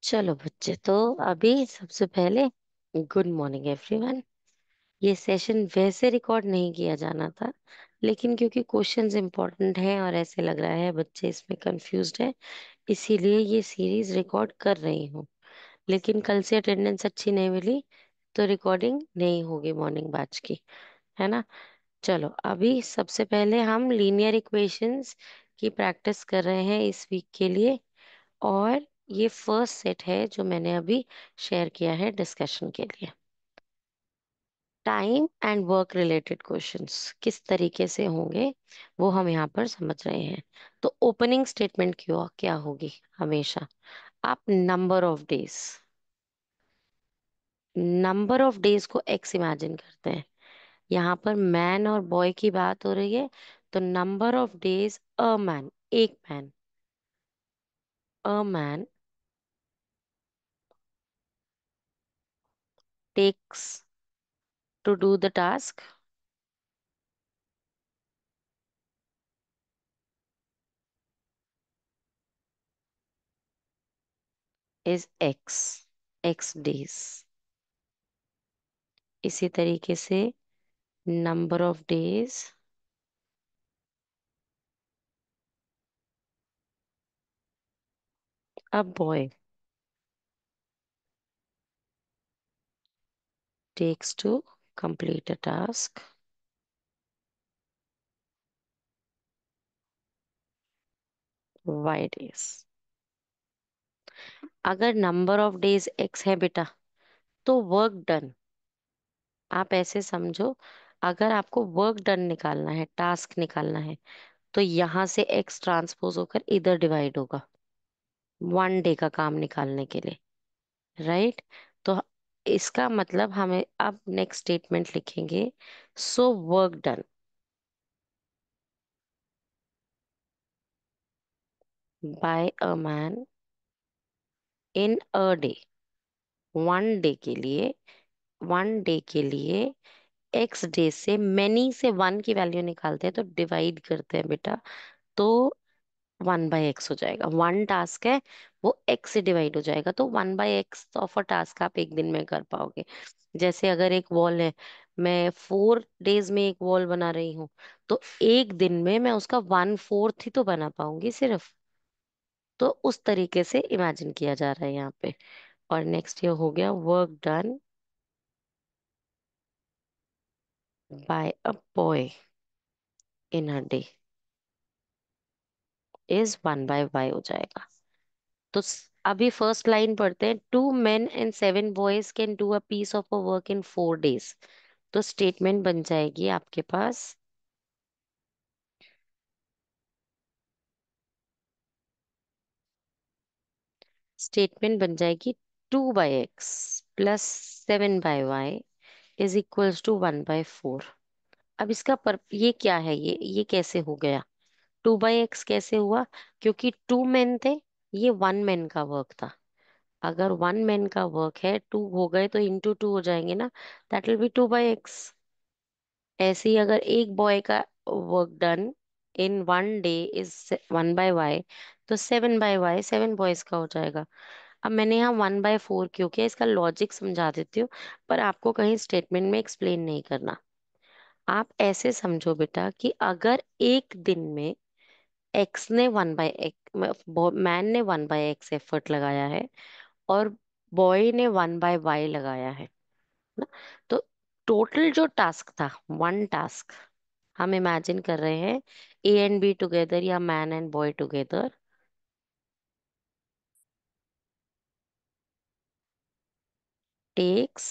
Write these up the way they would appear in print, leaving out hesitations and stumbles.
चलो बच्चे, तो अभी सबसे पहले गुड मॉर्निंग एवरीवन। ये सेशन वैसे रिकॉर्ड नहीं किया जाना था, लेकिन क्योंकि क्वेश्चंस इंपॉर्टेंट हैं और ऐसे लग रहा है बच्चे इसमें कंफ्यूज्ड है, इसीलिए ये सीरीज रिकॉर्ड कर रही हूँ। लेकिन कल से अटेंडेंस अच्छी नहीं मिली तो रिकॉर्डिंग नहीं होगी मॉर्निंग बैच की, है ना। चलो, अभी सबसे पहले हम लीनियर इक्वेशंस की प्रैक्टिस कर रहे हैं इस वीक के लिए। और ये फर्स्ट सेट है जो मैंने अभी शेयर किया है डिस्कशन के लिए। Time and work related questions किस तरीके से होंगे वो हम यहाँ पर समझ रहे हैं। तो ओपनिंग स्टेटमेंट क्यों क्या होगी हमेशा, आप नंबर ऑफ डेज को एक्स इमेजिन करते हैं। यहाँ पर मैन और बॉय की बात हो रही है, तो number of days a man, एक man, a man takes to do the task is X days. इसी तरीके से number of days a boy takes to complete a task Y days. अगर नंबर ऑफ डेज एक्स है बेटा, तो work done, आप ऐसे समझो, अगर आपको वर्क डन निकालना है, टास्क निकालना है, तो यहां से एक्स ट्रांसपोज होकर इधर डिवाइड होगा वन डे का काम निकालने के लिए, राइट। तो इसका मतलब हमें अब नेक्स्ट स्टेटमेंट लिखेंगे, so work done by a man in a day, one day के लिए, वन डे के लिए एक्स डे से मैनी से वन की वैल्यू निकालते हैं तो डिवाइड करते हैं बेटा, तो वन बाय एक्स हो जाएगा। वन टास्क है, वो एक्स से डिवाइड हो जाएगा, तो one by x of a task आप एक दिन में कर पाओगे। जैसे अगर एक वॉल है, मैं 4 डेज में एक वॉल बना रही हूँ, तो एक दिन में मैं उसका 1/4 ही तो बना पाऊंगी सिर्फ। तो उस तरीके से इमेजिन किया जा रहा है यहाँ पे। और नेक्स्ट ये हो गया, work done by a boy in a day is one by y हो जाएगा। तो अभी फर्स्ट लाइन पढ़ते हैं, 2 men and 7 boys can do a piece of a work in 4 days। तो स्टेटमेंट बन जाएगी आपके पास, स्टेटमेंट बन जाएगी 2/x plus 7/y is equals to 1/4। अब इसका ये क्या है, ये कैसे हो गया, 2/x कैसे हुआ, क्योंकि 2 men थे, ये 1 man का वर्क था। अगर 1 man का वर्क है, 2 हो गए तो इंटू 2 हो जाएंगे ना, दैट विल बी 2/x। ऐसे ही अगर एक बॉय का work done in one day is 1/y, तो 7/y 7 बॉयज का हो जाएगा। अब मैंने यहाँ 1/4 क्यों किया, इसका लॉजिक समझा देती हूँ, पर आपको कहीं स्टेटमेंट में एक्सप्लेन नहीं करना। आप ऐसे समझो बेटा कि अगर एक दिन में एक्स ने 1/x, मैन ने 1/x एफर्ट लगाया है और बॉय ने 1/y लगाया है ना, तो टोटल जो टास्क था, वन टास्क, हम इमेजिन कर रहे हैं ए एंड बी टुगेदर या man and boy together takes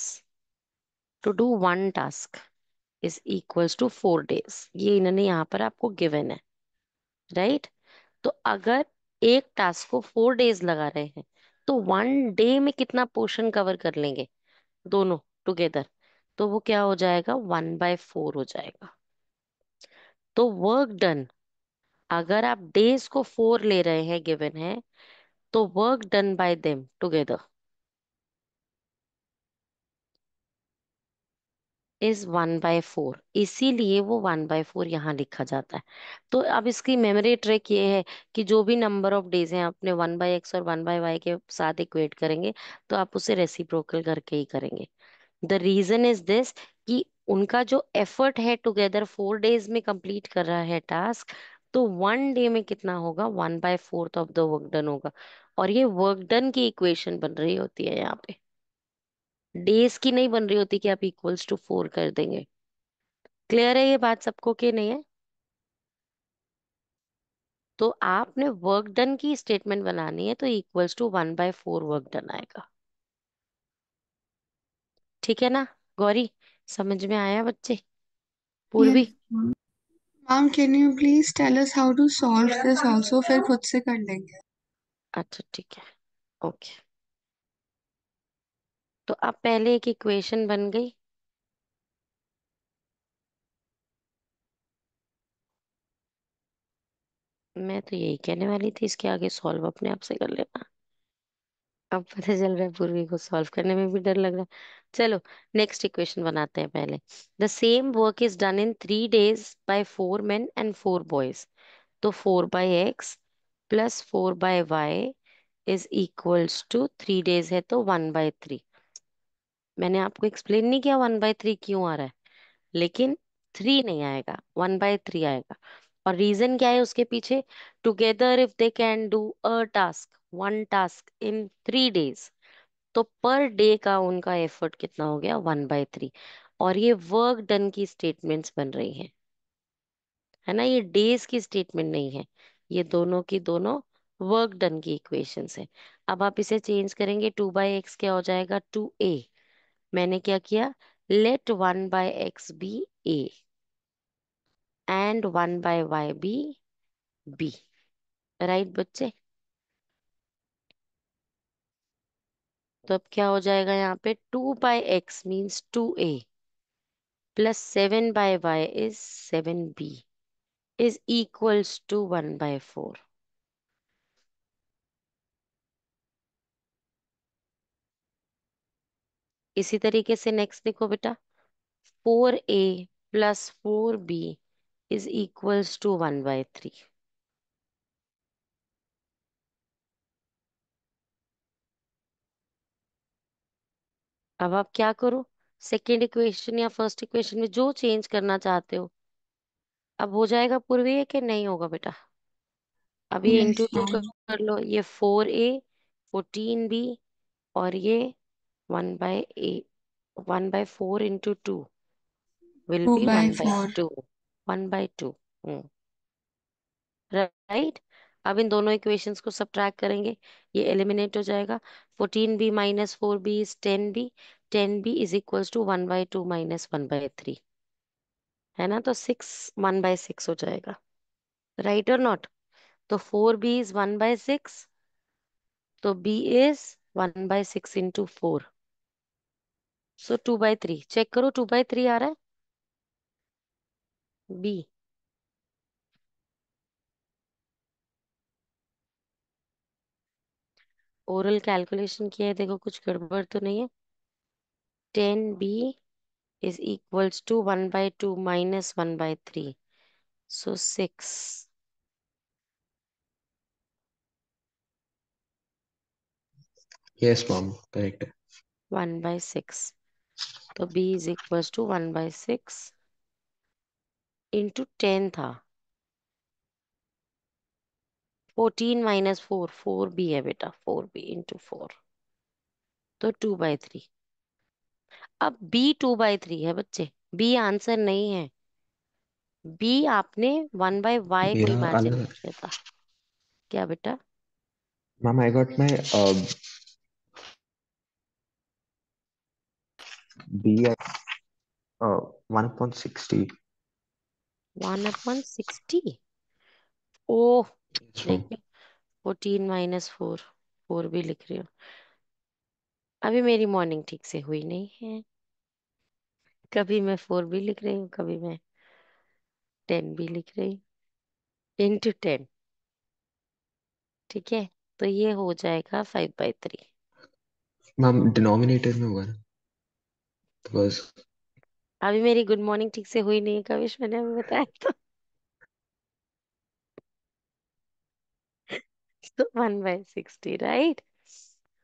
to do one task is equals to 4 days। ये इन्होंने यहाँ पर आपको गिवन है, राइट। तो अगर एक टास्क को 4 days लगा रहे हैं, तो वन डे में कितना पोर्शन कवर कर लेंगे दोनों टुगेदर, तो वो क्या हो जाएगा, 1/4 हो जाएगा। तो वर्क डन, अगर आप डेज को 4 ले रहे हैं गिवन है, तो work done bye them together is 1/4, इसीलिए वो 1/4 यहाँ लिखा जाता है। तो अब इसकी मेमोरी ट्रिक ये है कि जो भी नंबर ऑफ डेज हैं अपने 1/x और 1/y के साथ इक्वेट करेंगे, तो आप उसे रेसिप्रोकल करके ही करेंगे। द रीजन इज दिस कि उनका जो एफर्ट है टुगेदर 4 डेज में कंप्लीट कर रहा है टास्क, तो 1 डे में कितना होगा, 1/4 ऑफ द वर्क डन होगा। और ये वर्क डन की इक्वेशन बन रही होती है यहाँ पे, डेज की नहीं बन रही होती कि आप इक्वल्स टू 4 कर देंगे। क्लियर है ये बात सबको कि नहीं है? तो आपने वर्क डन की स्टेटमेंट बनानी है तो इक्वल्स टू 1/4 वर्क डन आएगा। ठीक है ना गौरी? समझ में आया बच्चे? Yes Purvi? Ma'am. Ma'am can you please tell us how to solve this also, फिर खुद से कर लेंगे। अच्छा ठीक है, ओके। तो अब पहले एक इक्वेशन बन गई। मैं तो यही कहने वाली थी, इसके आगे सॉल्व अपने आप से कर लेना। अब पता चल रहा है पूर्वी को सॉल्व करने में भी डर लग रहा है। चलो नेक्स्ट इक्वेशन बनाते हैं पहले। The same work is done in 3 days by 4 men and 4 boys। तो 4/x plus 4/y is equals to 3 days है तो 1/3। मैंने आपको एक्सप्लेन नहीं किया 1/3 क्यों आ रहा है, लेकिन 3 नहीं आएगा, 1/3 आएगा। और रीजन क्या है उसके पीछे? Together if they can do a task, one task in 3 days, तो पर डे का उनका एफर्ट कितना हो गया, 1/3। और ये वर्क डन की स्टेटमेंट्स बन रही हैं, है ना, ये डेज की स्टेटमेंट नहीं है। ये दोनों की दोनों वर्क डन की इक्वेशंस है। अब आप इसे चेंज करेंगे, 2/x क्या हो जाएगा, 2a। मैंने क्या किया, let 1/x be a and 1/y be b। Right बच्चे? तो अब क्या हो जाएगा यहाँ पे, 2/x means 2a plus 7/y is 7b is equals to 1/4। इसी तरीके से नेक्स्ट देखो बेटा, 4a plus 4b is equals to 1/3। अब आप क्या करो, सेकेंड इक्वेशन या फर्स्ट इक्वेशन में जो चेंज करना चाहते हो। अब हो जाएगा पूर्वी है कि नहीं होगा बेटा? अब ये यस इंटू टू मैम। कर लो, ये 4a 14b, और ये 1/4 into 2 will to be by one by four to 1/2। Right? अब इन दोनों इक्वेशंस को सब्ट्रैक्ट करेंगे, ये एलिमिनेट हो जाएगा। 14b minus 4b is 10b, 10b is equals to 1/2 minus 1/3, है ना? तो 1/6 हो जाएगा। राइट और नॉट? तो 4b इज 1/6, तो b is 1/6 into 4, so 2/3। Check करो 2/3 आ रहा है b। ओरल कैलकुलेशन किया है, देखो कुछ गड़बड़ तो नहीं है। 10b is equals to 1/2 minus 1/3, so 6। Yes mom, correct है। 1/6, तो b is equals to 1/6 into 10 था। 14 माइनस 4, 4b है बेटा, 4b इंटू 4, तो 2/3। अब b 2/3 है बच्चे, b आंसर नहीं है। b आपने 1/y को मेरा इमेजिन अलग। किया था। क्या बेटा? Ma'am I got my b at 1/60। 1/60? Oh, yes ma'am. देखिए, 14 - 4, 4 भी लिख रही हूँ। अभी मेरी मॉर्निंग ठीक से हुई नहीं है, कभी मैं 4 भी लिख रही हूँ, कभी मैं 10 भी लिख रही हूँ, इंटू 10। ठीक है, तो ये हो जाएगा 5/3। मैम डिनोमिनेटर में होगा ना, बिकॉज अभी मेरी गुड मॉर्निंग ठीक से हुई नहीं है कविश, मैंने अभी बताया तो। 1/60, राइट।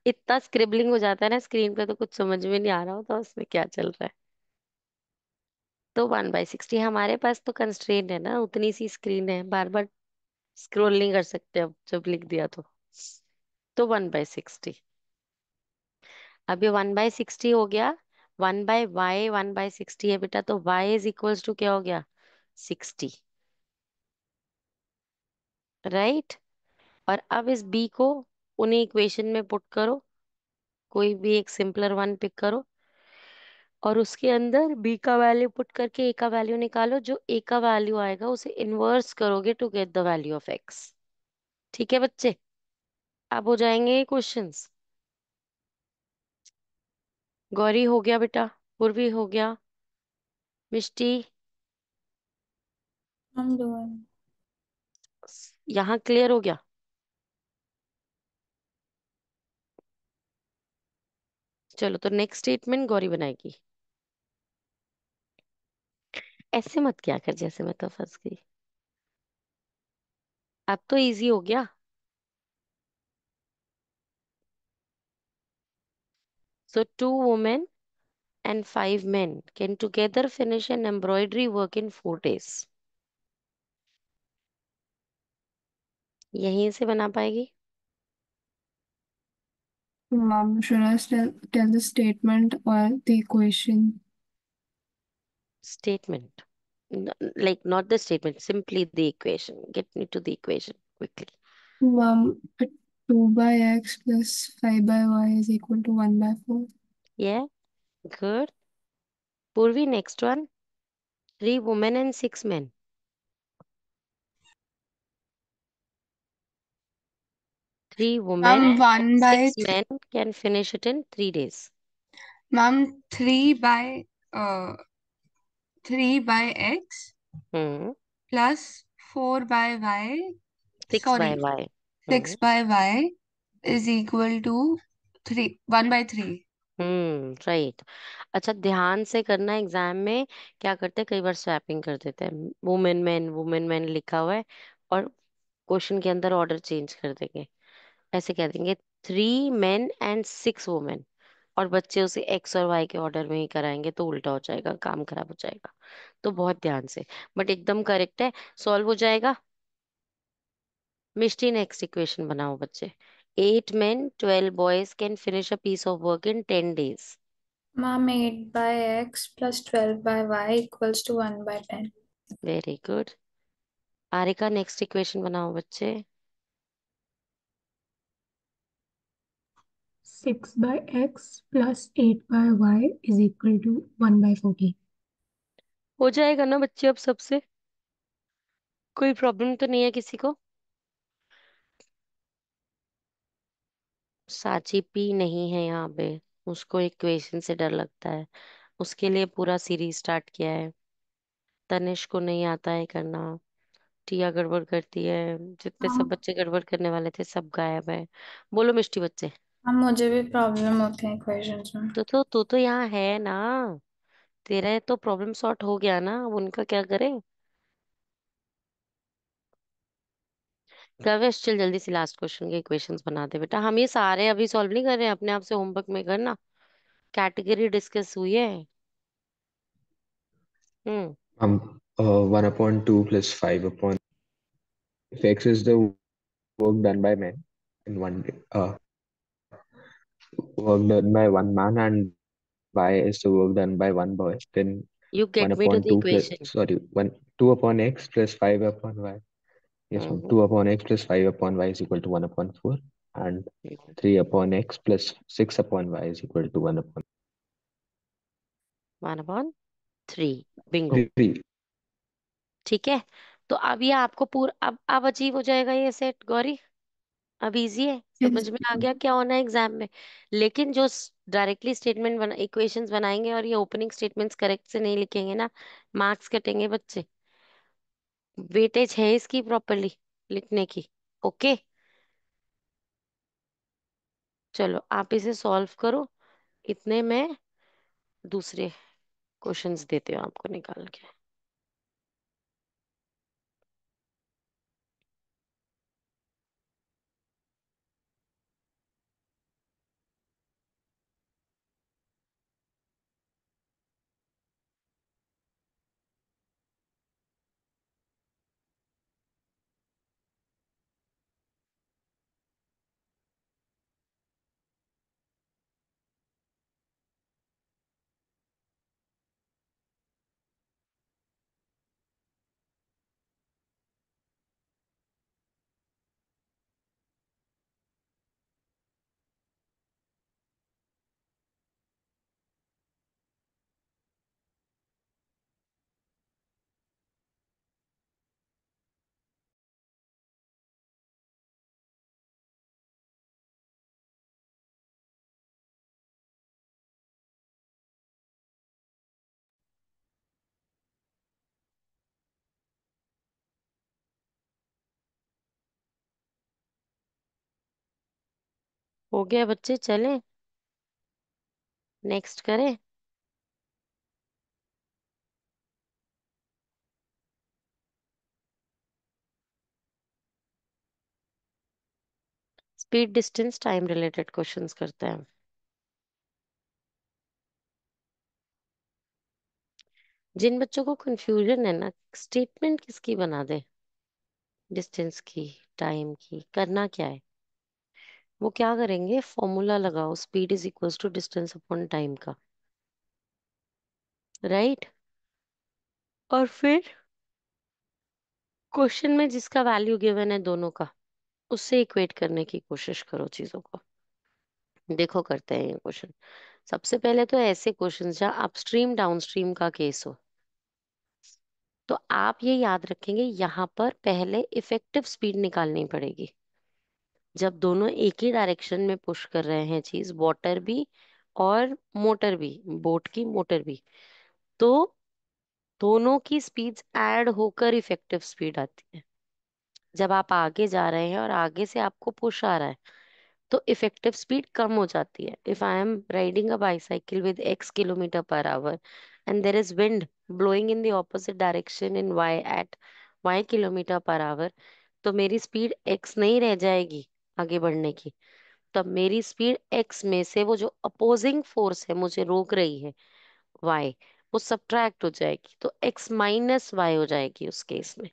इतना स्क्रिबलिंग हो जाता है ना स्क्रीन पे, तो कुछ समझ में नहीं आ रहा होता उसमें क्या चल रहा है। तो 1/60 हमारे पास तो कंस्ट्रेंट है ना, उतनी सी स्क्रीन है, बार बार स्क्रॉल नहीं कर सकते अब जब लिख दिया तो 1/60। अब ये 1/60 हो गया। 1/y 1/60 है बेटा, तो y इज इक्वल्स टू क्या हो गया? 60, राइट। और अब इस b को उन्हीं इक्वेशन में पुट करो, कोई भी एक सिंपलर वन पिक करो, और उसके अंदर b का वैल्यू पुट करके a का वैल्यू निकालो। जो a का वैल्यू आएगा उसे इन्वर्स करोगे to get the value of x। ठीक है बच्चे, अब हो जाएंगे क्वेश्चंस। गौरी हो गया बेटा, पूर्वी हो गया, मिष्टी, हम doing. यहाँ क्लियर हो गया? चलो, तो नेक्स्ट स्टेटमेंट गौरी बनाएगी। ऐसे मत क्या कर जैसे मैं तो फंस गई। अब तो इजी हो गया। सो 2 women and 5 men can together finish an embroidery work in 4 days। यहीं से बना पाएगी? Should I tell the statement or the equation? Statement. Like not the statement, simply the equation. Get me to the equation quickly. Mom, 2 by x plus 5 by y is equal to 1 by 4. Yeah, good. Purvi, next one. 3 women and 6 men. 3 women Mom, and 1 by, six men can finish it in 3 days. mom, uh, 3 by x Hmm. plus 4 by y, 6 by sorry, y. 6 Hmm. by y is equal to 3, 1 by 3. Right. अच्छा, ध्यान से करना exam में। क्या करते हैं कई बार swapping कर देते हैं, वुमेन मैन लिखा हुआ है और क्वेश्चन के अंदर ऑर्डर चेंज कर देंगे। ऐसे कह देंगे 3 men and 6 women, और बच्चे उसे एक्स और वाई के ऑर्डर में ही कराएंगे, तो उल्टा हो जाएगा, काम खराब हो जाएगा। तो बहुत ध्यान से, बट एकदम करेक्ट है, सॉल्व हो जाएगा। मिष्टी, नेक्स्ट इक्वेशन बनाओ बच्चे। 8 men 12 boys can finish a piece of work in 10 days। Mom, 8 by x plus 12 by y equals to 1 by 10. Very good. Aarika, next equation बनाओ बच्चे। 6 by x plus 8 by y is equal to 1 by 14. हो जाएगा ना बच्चे अब सबसे? कोई problem तो नहीं है किसी को? साची पी नहीं है यहाँ पे, उसको इक्वेशन से डर लगता है, उसके लिए पूरा सीरीज स्टार्ट किया है। तनिष को नहीं आता है करना, टिया गड़बड़ करती है, जितने सब हम बच्चे गड़बड़ करने वाले थे सब गायब है। बोलो मिष्टी बच्चे। मुझे भी प्रॉब्लम होते हैं इक्वेशंस में। तो यहाँ है ना, तेरा तो प्रॉब्लम सॉर्ट हो गया ना, अब उनका क्या करें? कवेश, चल जल्दी से लास्ट क्वेश्चन के इक्वेशंस बना दे बेटा। हम ये सारे अभी सॉल्व नहीं कर रहे हैं, अपने आप से होमवर्क में करना। कैटेगरी डिस्कस हुई है। हम्म। 1 upon 2 plus 5 upon, if x is the work done by men in 1 day, work done by 1 man, and y is the work done by 1 boy, then you 1 get me to upon the 2 plus, equation. sorry, 1, 2 upon x plus 5 upon y. Yes, ma'am. 2 upon x plus 5 upon y is equal to 1 upon 4, and 3 upon x plus 6 upon y is equal to 1 upon 1/3। Bingo. 3. ठीक है। तो अब ये आपको पूरा अब achieve हो जाएगा ये सेट गौरी। अब इजी है, Yes. समझ में आ गया क्या होना है एग्जाम में। लेकिन जो डायरेक्टली स्टेटमेंट इक्वेशंस बनाएंगे और ये ओपनिंग स्टेटमेंट्स करेक्ट से नहीं लिखेंगे ना, मार्क्स कटेंगे बच्चे। वेटेज है इसकी प्रॉपरली लिखने की। ओके, चलो आप इसे सॉल्व करो, इतने में दूसरे क्वेश्चंस देते हो आपको निकाल के। हो गया बच्चे, चलें नेक्स्ट करें। Speed distance time related questions करते हैं। जिन बच्चों को कंफ्यूजन है ना, स्टेटमेंट किसकी बना दे, डिस्टेंस की, टाइम की, करना क्या है, वो क्या करेंगे, फॉर्मूला लगाओ, speed is equals to distance upon time का, राइट। और फिर क्वेश्चन में जिसका वैल्यू गिवन है दोनों का, उससे इक्वेट करने की कोशिश करो चीजों को। देखो करते हैं ये क्वेश्चन। सबसे पहले तो ऐसे क्वेश्चन जहाँ अपस्ट्रीम डाउनस्ट्रीम का केस हो, तो आप ये याद रखेंगे यहाँ पर पहले इफेक्टिव स्पीड निकालनी पड़ेगी। जब दोनों एक ही डायरेक्शन में पुश कर रहे हैं चीज, वाटर भी और मोटर भी, बोट की मोटर भी, तो दोनों की स्पीड्स ऐड होकर इफेक्टिव स्पीड आती है। जब आप आगे जा रहे हैं और आगे से आपको पुश आ रहा है, तो इफेक्टिव स्पीड कम हो जाती है। If I am riding a bicycle with x kilometre per hour and there is wind blowing in the opposite direction in y at y kilometre per hour, तो मेरी स्पीड x नहीं रह जाएगी आगे बढ़ने की। तब मेरी स्पीड x में से वो जो अपोजिंग फोर्स है मुझे रोक रही है, y, वो सब्ट्रैक्ट हो जाएगी, तो x माइनस y हो जाएगी उस केस में।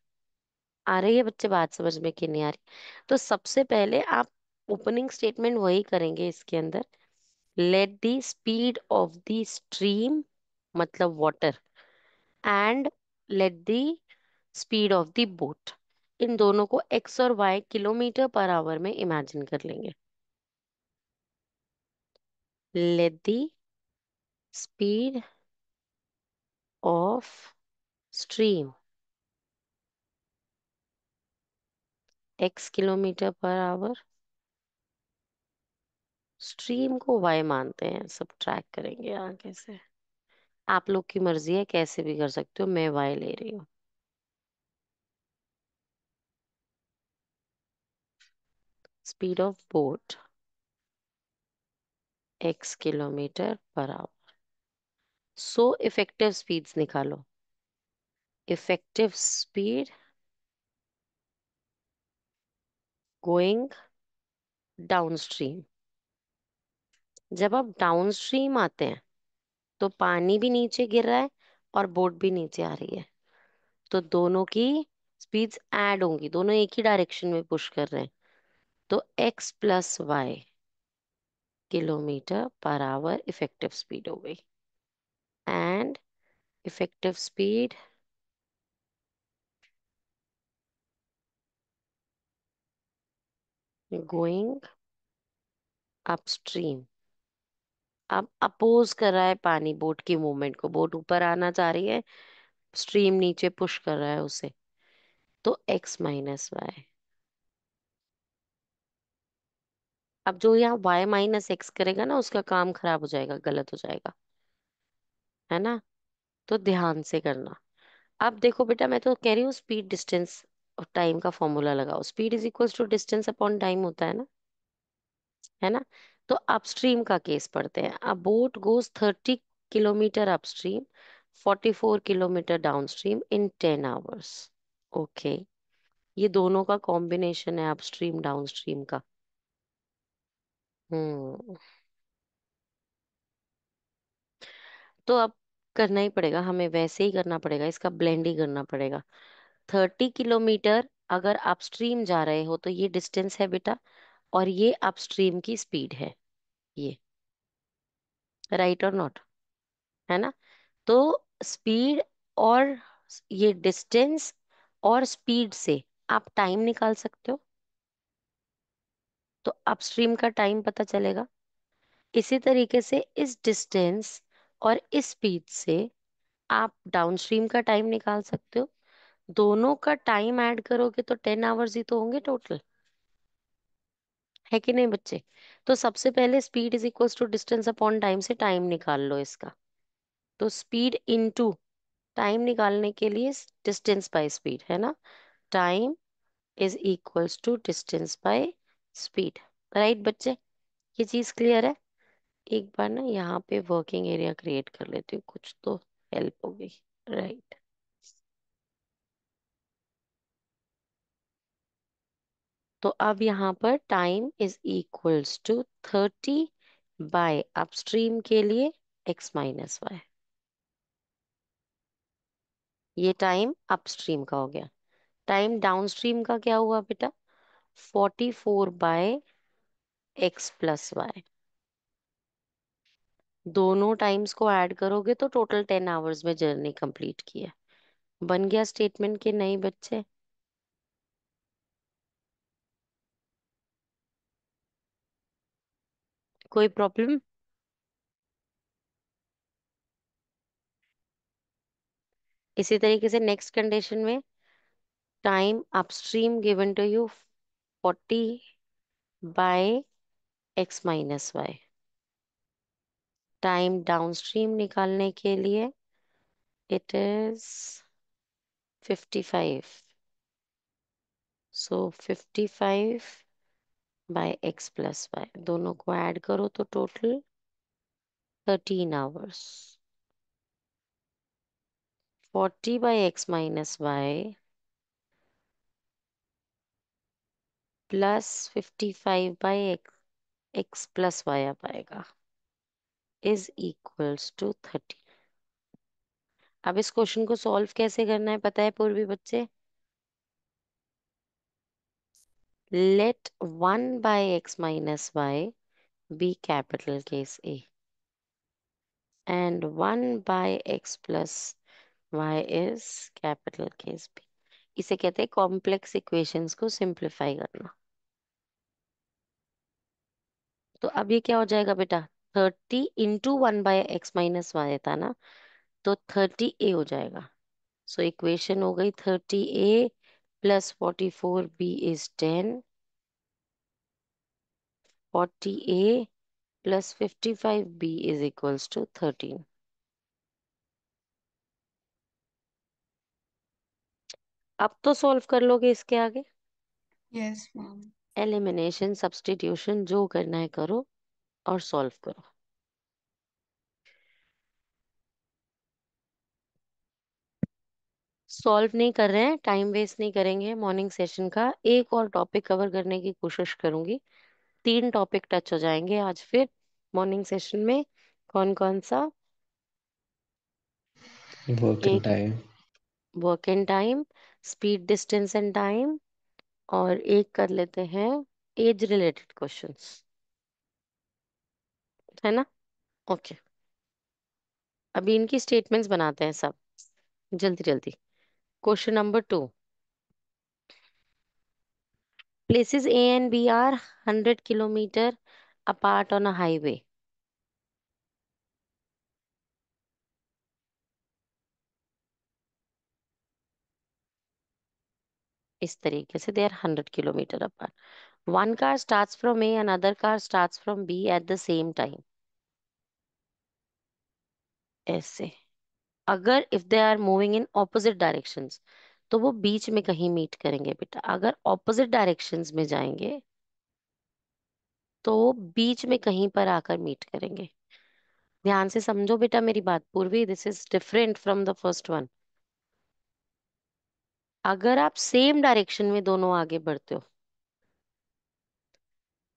आ रही है बच्चे बात समझ में कि नहीं आ रही? तो सबसे पहले आप ओपनिंग स्टेटमेंट वही करेंगे इसके अंदर, let the speed of the stream, मतलब water, and let the speed of the boat, इन दोनों को x और y किलोमीटर पर आवर में इमेजिन कर लेंगे। Let the speed of stream x kilometre per hour, stream को y मानते हैं, सब ट्रैक करेंगे आगे से। आप लोग की मर्जी है, कैसे भी कर सकते हो, मैं y ले रही हूँ। Speed of boat x kilometre per hour. So effective speeds निकालो। Effective speed going downstream. जब आप डाउनस्ट्रीम आते हैं तो पानी भी नीचे गिर रहा है और बोट भी नीचे आ रही है, तो दोनों की स्पीड्स ऐड होंगी, दोनों एक ही डायरेक्शन में पुश कर रहे हैं, तो x plus y kilometre per hour effective speed हो गई। And effective speed going upstream. अब अपोज कर रहा है पानी बोट की मूवमेंट को, बोट ऊपर आना चाह रही है, स्ट्रीम नीचे पुश कर रहा है उसे, तो x माइनस वाई। अब जो यहाँ y माइनस एक्स करेगा ना, उसका काम खराब हो जाएगा, गलत हो जाएगा, है ना। तो ध्यान से करना। अब देखो बेटा, मैं तो कह रही हूँ स्पीड डिस्टेंस और टाइम का फॉर्मूला लगाओ। Speed is equals to distance upon time होता है ना, है ना। तो अपस्ट्रीम का केस पढ़ते हैं। अ boat goes 30 kilometre upstream 44 kilometre downstream इन 10 आवर्स। ओके, ये दोनों का कॉम्बिनेशन है अपस्ट्रीम डाउनस्ट्रीम का। हम्म। तो अब करना ही पड़ेगा हमें, वैसे ही करना पड़ेगा, इसका ब्लेंड ही करना पड़ेगा। 30 किलोमीटर अगर अपस्ट्रीम जा रहे हो तो ये डिस्टेंस है बेटा, और ये अपस्ट्रीम की स्पीड है, ये राइट और नॉट, है ना। तो स्पीड और ये डिस्टेंस और स्पीड से आप टाइम निकाल सकते हो, तो अपस्ट्रीम का टाइम पता चलेगा। इसी तरीके से इस डिस्टेंस और इस स्पीड से आप डाउनस्ट्रीम का टाइम निकाल सकते हो। दोनों का टाइम ऐड करोगे तो 10 आवर्स ही तो होंगे टोटल, है कि नहीं बच्चे। तो सबसे पहले speed is equals to distance upon time से टाइम निकाल लो इसका। तो स्पीड इनटू टाइम निकालने के लिए डिस्टेंस बाय स्पीड, है ना। Time is equals to distance by speed. Right बच्चे, ये चीज क्लियर है। एक बार ना यहाँ पे वर्किंग एरिया क्रिएट कर लेती हूँ, कुछ तो हेल्प होगी। राइट, तो अब यहाँ पर time is equals to 30 by upstream के लिए x-y। ये टाइम अपस्ट्रीम का हो गया। टाइम डाउनस्ट्रीम का क्या हुआ बेटा, 44/x+y। दोनों टाइम्स को ऐड करोगे तो टोटल 10 आवर्स में जर्नी कंप्लीट की है। बन गया स्टेटमेंट के नहीं बच्चे। कोई प्रॉब्लम। इसी तरीके से नेक्स्ट कंडीशन में time upstream given to you 40/x-y। Time downstream निकालने के लिए इट इज 55। सो 55/x+y, दोनों को ऐड करो तो total 13 hours. 40/x-y plus 55/x+y आ पाएगा, इज इक्वल्स टू 30। अब इस क्वेश्चन को सॉल्व कैसे करना है पता है पूर्वी बच्चे। Let 1/x-y be capital case A and 1/x+y is capital case B। इसे कहते हैं कॉम्प्लेक्स इक्वेशंस को सिंप्लीफाई करना। तो अब ये क्या हो जाएगा बेटा, 30 × 1/x-y था ना, तो 30a हो जाएगा। सो इक्वेशन हो गई 30a plus 44b is 10, 40a plus 55b is equals to 13। अब तो सॉल्व कर लोगे इसके आगे। Yes ma'am. एलिमिनेशन सब्स्टिट्यूशन जो करना है करो और सॉल्व करो। सॉल्व नहीं कर रहे हैं, टाइम वेस्ट नहीं करेंगे मॉर्निंग सेशन का। एक और टॉपिक कवर करने की कोशिश करूंगी, 3 टॉपिक टच हो जाएंगे आज फिर मॉर्निंग सेशन में। कौन कौन सा। वर्क इन एक time. Work and time, speed distance and time, और एक कर लेते हैं एज रिलेटेड क्वेश्चंस, है ना। ओके, अभी इनकी स्टेटमेंट्स बनाते हैं सब जल्दी जल्दी। Question number 2, places A and B are 100 kilometre apart on a highway. इस तरीके से they are 100 kilometre apart. One car starts from A, another car starts from B at the same time. ऐसे अगर if they are moving in opposite directions तो वो बीच में कहीं meet करेंगे बेटा। अगर ऑपोजिट डायरेक्शंस में जाएंगे तो बीच में कहीं पर आकर मीट करेंगे। ध्यान से समझो बेटा मेरी बात पूर्वी, this is different from the first one. अगर आप सेम डायरेक्शन में दोनों आगे बढ़ते हो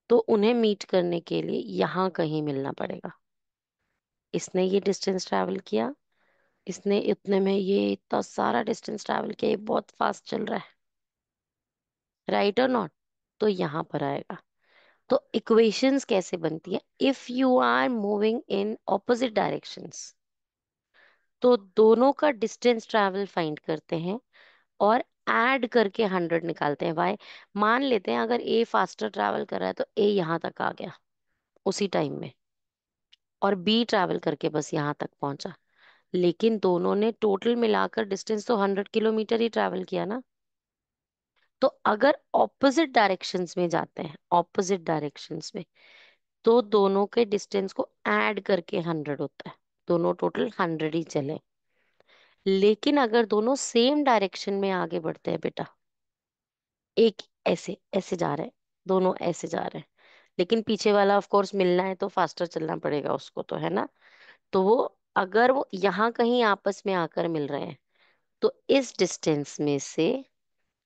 तो उन्हें मीट करने के लिए यहां कहीं मिलना पड़ेगा। इसने ये डिस्टेंस ट्रैवल किया, इसने इतने में ये इतना सारा डिस्टेंस ट्रैवल किया, ये बहुत फास्ट चल रहा है, राइट और नॉट? तो यहां पर आएगा। तो इक्वेशंस कैसे बनती है? If you are moving in opposite directions तो दोनों का डिस्टेंस ट्रैवल फाइंड करते हैं और ऐड करके 100 निकालते हैं। वाई? मान लेते हैं अगर ए फास्टर ट्रैवल कर रहा है तो ए यहां तक आ गया उसी टाइम में, और बी ट्रैवल करके बस यहां तक पहुंचा, लेकिन दोनों ने टोटल मिलाकर डिस्टेंस तो 100 किलोमीटर ही ट्रैवल किया ना। तो अगर ऑपोजिट डायरेक्शंस में जाते हैं, ऑपोजिट डायरेक्शंस में, तो दोनों के डिस्टेंस को ऐड करके 100 होता है, दोनों टोटल 100 ही चले। लेकिन अगर दोनों सेम डायरेक्शन में आगे बढ़ते हैं बेटा, एक ऐसे ऐसे जा रहे हैं, दोनों ऐसे जा रहे हैं, लेकिन पीछे वाला ऑफ कोर्स मिलना है तो फास्टर चलना पड़ेगा उसको, तो है ना। तो वो अगर वो यहाँ कहीं आपस में आकर मिल रहे हैं तो इस डिस्टेंस में से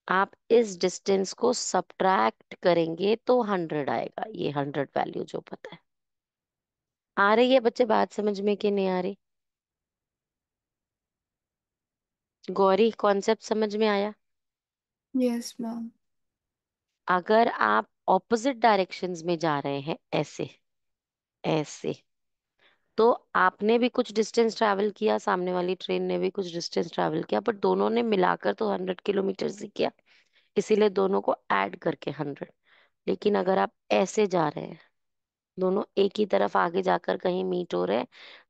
आप इस डिस्टेंस को सब्ट्रैक्ट करेंगे तो 100 आएगा, ये 100 वैल्यू जो पता है। आ रही है बच्चे बात समझ में कि नहीं आ रही? गौरी कॉन्सेप्ट समझ में आया? Yes ma'am. अगर आप ऑपोजिट डायरेक्शंस में जा रहे हैं ऐसे ऐसे, तो आपने भी कुछ डिस्टेंस ट्रैवल किया, सामने वाली ट्रेन ने भी कुछ डिस्टेंस ट्रैवल किया, बट दोनों ने मिलाकर तो 100 किलोमीटर ही किया, इसीलिए दोनों को ऐड करके 100। लेकिन अगर आप ऐसे जा रहे हैं, दोनों एक ही तरफ आगे जाकर कहीं मीट हो रहे हैं,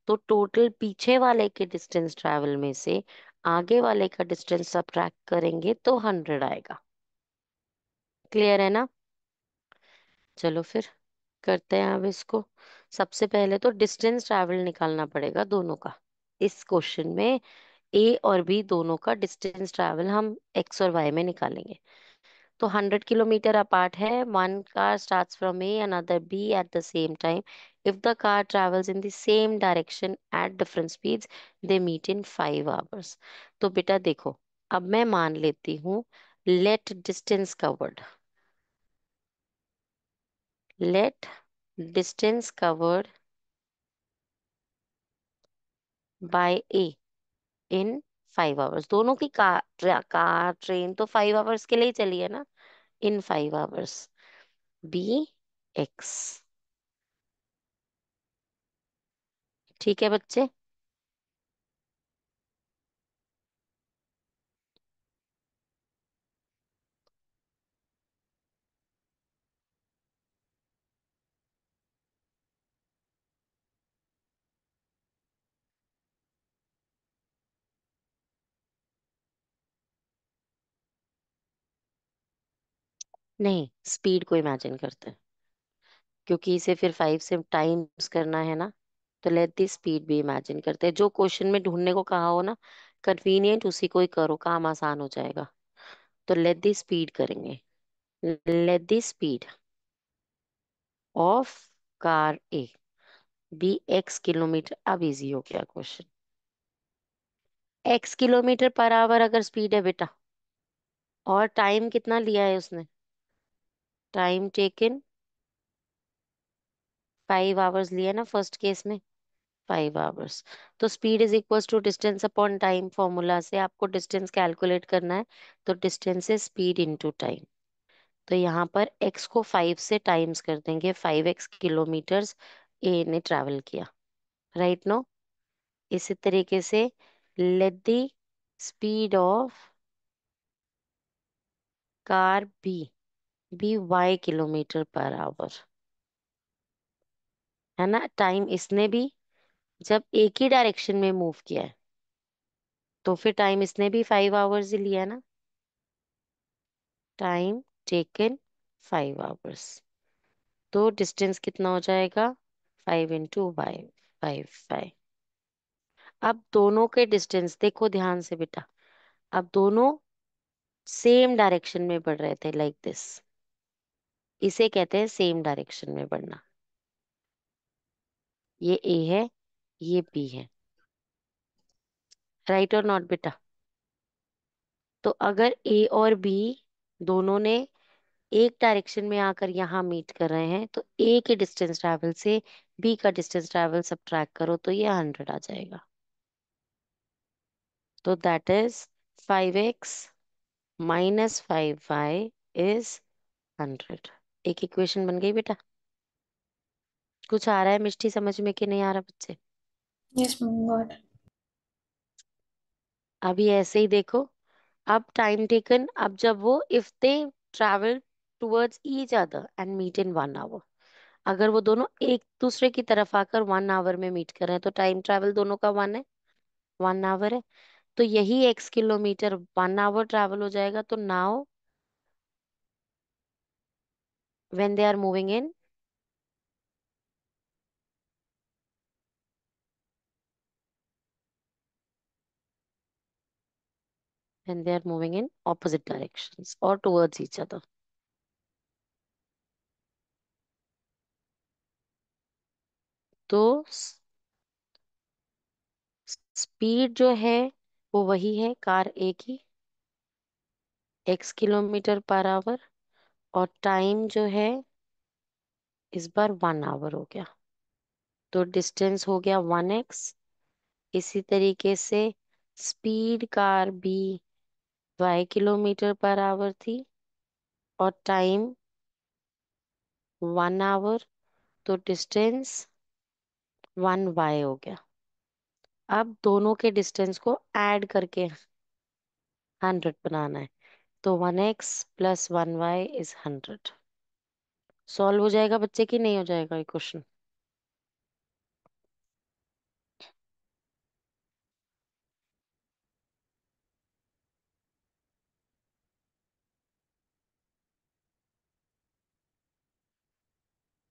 तो टोटल पीछे वाले के डिस्टेंस ट्रैवल में से आगे वाले का डिस्टेंस सब्ट्रैक्ट करेंगे तो 100 आएगा। क्लियर है ना? चलो फिर करते हैं अब इसको। सबसे पहले तो डिस्टेंस ट्रैवल निकालना पड़ेगा दोनों का। इस क्वेश्चन में ए और बी दोनों का डिस्टेंस ट्रैवल हम एक्स और वाई में निकालेंगे। तो 100 किलोमीटर अपार्ट है, one car starts from A another B at the same time. If the car travels in the same direction at different speeds they meet in 5 hours. तो बेटा देखो, अब मैं मान लेती हूँ, let distance covered, let distance covered by A in 5 hours. दोनों की कार ट्रेन तो 5 आवर्स के लिए ही चली है ना, इन 5 आवर्स बी एक्स। ठीक है बच्चे? नहीं, स्पीड को इमेजिन करते हैं, क्योंकि इसे फिर 5 से टाइम्स करना है ना। तो लेट दी स्पीड भी इमेजिन करते हैं, जो क्वेश्चन में ढूंढने को कहा हो ना कन्वीनियंट उसी को ही करो, काम आसान हो जाएगा। तो लेट दी स्पीड करेंगे, let the speed of car A B X kilometre. अब इजी हो गया question. X kilometre per hour अगर स्पीड है बेटा, और टाइम कितना लिया है उसने, टाइम टेकन 5 आवर्स लिया ना फर्स्ट केस में, 5 आवर्स। तो speed is equals to distance upon time, formula से आपको डिस्टेंस कैलकुलेट करना है। तो डिस्टेंस है स्पीड इनटू टाइम। तो यहाँ पर x को 5 से टाइम्स कर देंगे, 5x किलोमीटर्स ए ने ट्रैवल किया, राइट नो। इसी तरीके से let the speed of car B B y kilometre per hour, है ना। टाइम इसने भी जब एक ही डायरेक्शन में मूव किया है तो फिर टाइम इसने भी 5 आवर्स ही लिया ना। टाइम टेकन 5 आवर्स, तो डिस्टेंस कितना हो जाएगा, 5 × 5, 5 5। अब दोनों के डिस्टेंस देखो ध्यान से बेटा, अब दोनों सेम डायरेक्शन में बढ़ रहे थे लाइक दिस, इसे कहते हैं सेम डायरेक्शन में बढ़ना। ये ए है, ये बी है। राइट और नॉट बेटा? तो अगर ए और बी दोनों ने एक डायरेक्शन में आकर यहाँ मीट कर रहे हैं, तो ए के डिस्टेंस ट्रैवल से बी का डिस्टेंस ट्रैवल सब्ट्रैक्ट करो तो ये 100 आ जाएगा। तो that is 5x minus 5y is 100। एक इक्वेशन बन गई बेटा। कुछ आ रहा है मिष्टी समझ में कि नहीं आ रहा बच्चे? Yes, ma'am, got it. अभी ऐसे ही देखो। अब टाइम टेकन, अब जब वो if they travel towards each other and meet in 1 hour, अगर वो दोनों एक दूसरे की तरफ आकर 1 आवर में मीट कर रहे हैं तो टाइम ट्रैवल दोनों का 1 आवर है। तो यही x किलोमीटर 1 आवर ट्रैवल हो जाएगा। तो now when they are moving in, when they are moving in opposite directions or towards each other, तो स्पीड जो है वो वही है कार ए की, x किलोमीटर पर आवर, और टाइम जो है इस बार 1 आवर हो गया। तो डिस्टेंस हो गया 1x। इसी तरीके से speed car B y kilometre per hour थी और टाइम 1 आवर, तो डिस्टेंस 1y हो गया। अब दोनों के डिस्टेंस को ऐड करके 100 बनाना है। तो 1x + 1y = 100। सॉल्व हो जाएगा बच्चे की नहीं हो जाएगा ये क्वेश्चन?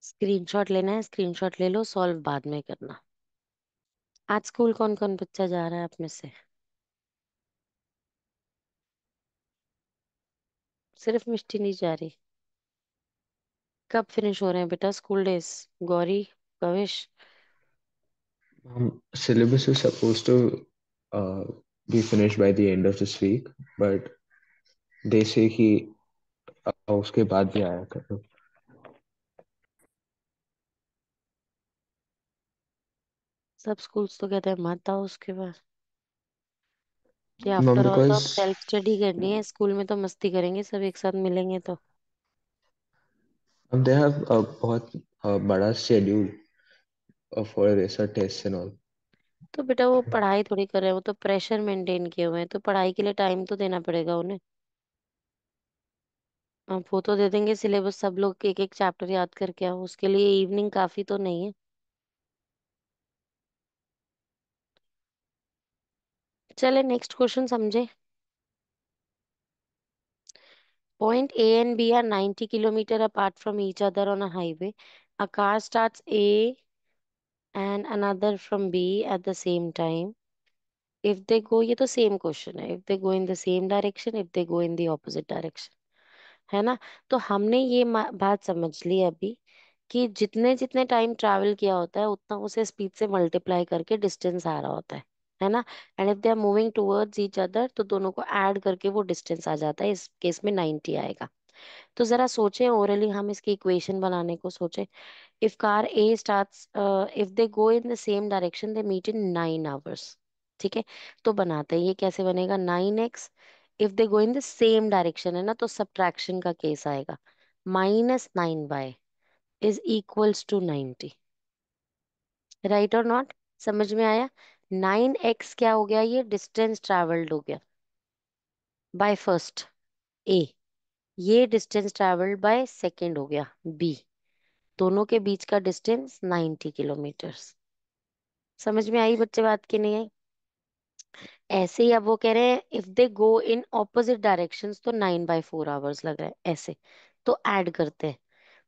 स्क्रीनशॉट लेना है, स्क्रीनशॉट ले लो, सॉल्व बाद में करना। आज स्कूल कौन कौन बच्चा जा रहा है आप में से? सिर्फ मिष्टी नहीं जा रही? कब फिनिश हो रहे हैं बेटा school days? Gauri, Kavish? Syllabus is supposed to uh, be finished by the end of this week, but they say कि उसके बाद भी आया करो। सब स्कूल्स तो कहते हैं मत आओ उसके बाद, कि Mom, आफ्टर ऑल तो अब because सेल्फ स्टडी करनी है, स्कूल में तो मस्ती करेंगे सब एक साथ मिलेंगे तो। they have a बहुत बड़ा schedule for research tests and all. तो बेटा वो पढ़ाई थोड़ी कर रहे हैं, वो तो प्रेशर मेंटेन किए हुए हैं, तो पढ़ाई के लिए टाइम तो देना पड़ेगा उन्हें। अब वो तो दे देंगे सिलेबस, सब लोग एक एक चैप्टर याद करके आओ, उसके लिए इवनिंग काफी तो नहीं है। चले नेक्स्ट क्वेश्चन समझे। Point A and B are 90 kilometer apart from each other on a highway. A car starts A and another from B at the same time. If they go, ये तो same question है, if they go in the same direction, if they go in the opposite direction, है ना? तो हमने ये बात समझ ली अभी कि जितने जितने टाइम ट्रैवल किया होता है उतना उसे स्पीड से मल्टीप्लाई करके डिस्टेंस आ रहा होता है ना? And if they are moving towards each other तो दोनों को ऐड करके वो डिस्टेंस आ जाता है, इस केस में 90 आएगा। तो जरा सोचे, ओरली हम इसकी इक्वेशन बनाने को सोचे। If car A starts, if they go in the same direction they meet in 9 hours. ठीक है, तो बनाते हैं, ये कैसे बनेगा? 9x, if they go in the same direction है ना, तो सब्ट्रैक्शन का केस आएगा। -9y = 90। राइट और नॉट? समझ में आया? 9x क्या हो गया? ये डिस्टेंस ट्रेवल्ड हो गया बाय फर्स्ट ए, ये डिस्टेंस ट्रेवल्ड बाय सेकेंड हो गया बी। दोनों के बीच का डिस्टेंस 90 किलोमीटर्स। समझ में आई बच्चे बात की नहीं आई? ऐसे ही अब वो कह रहे हैं if they go in opposite directions तो 9/4 आवर्स लग रहा है ऐसे। तो ऐड करते हैं,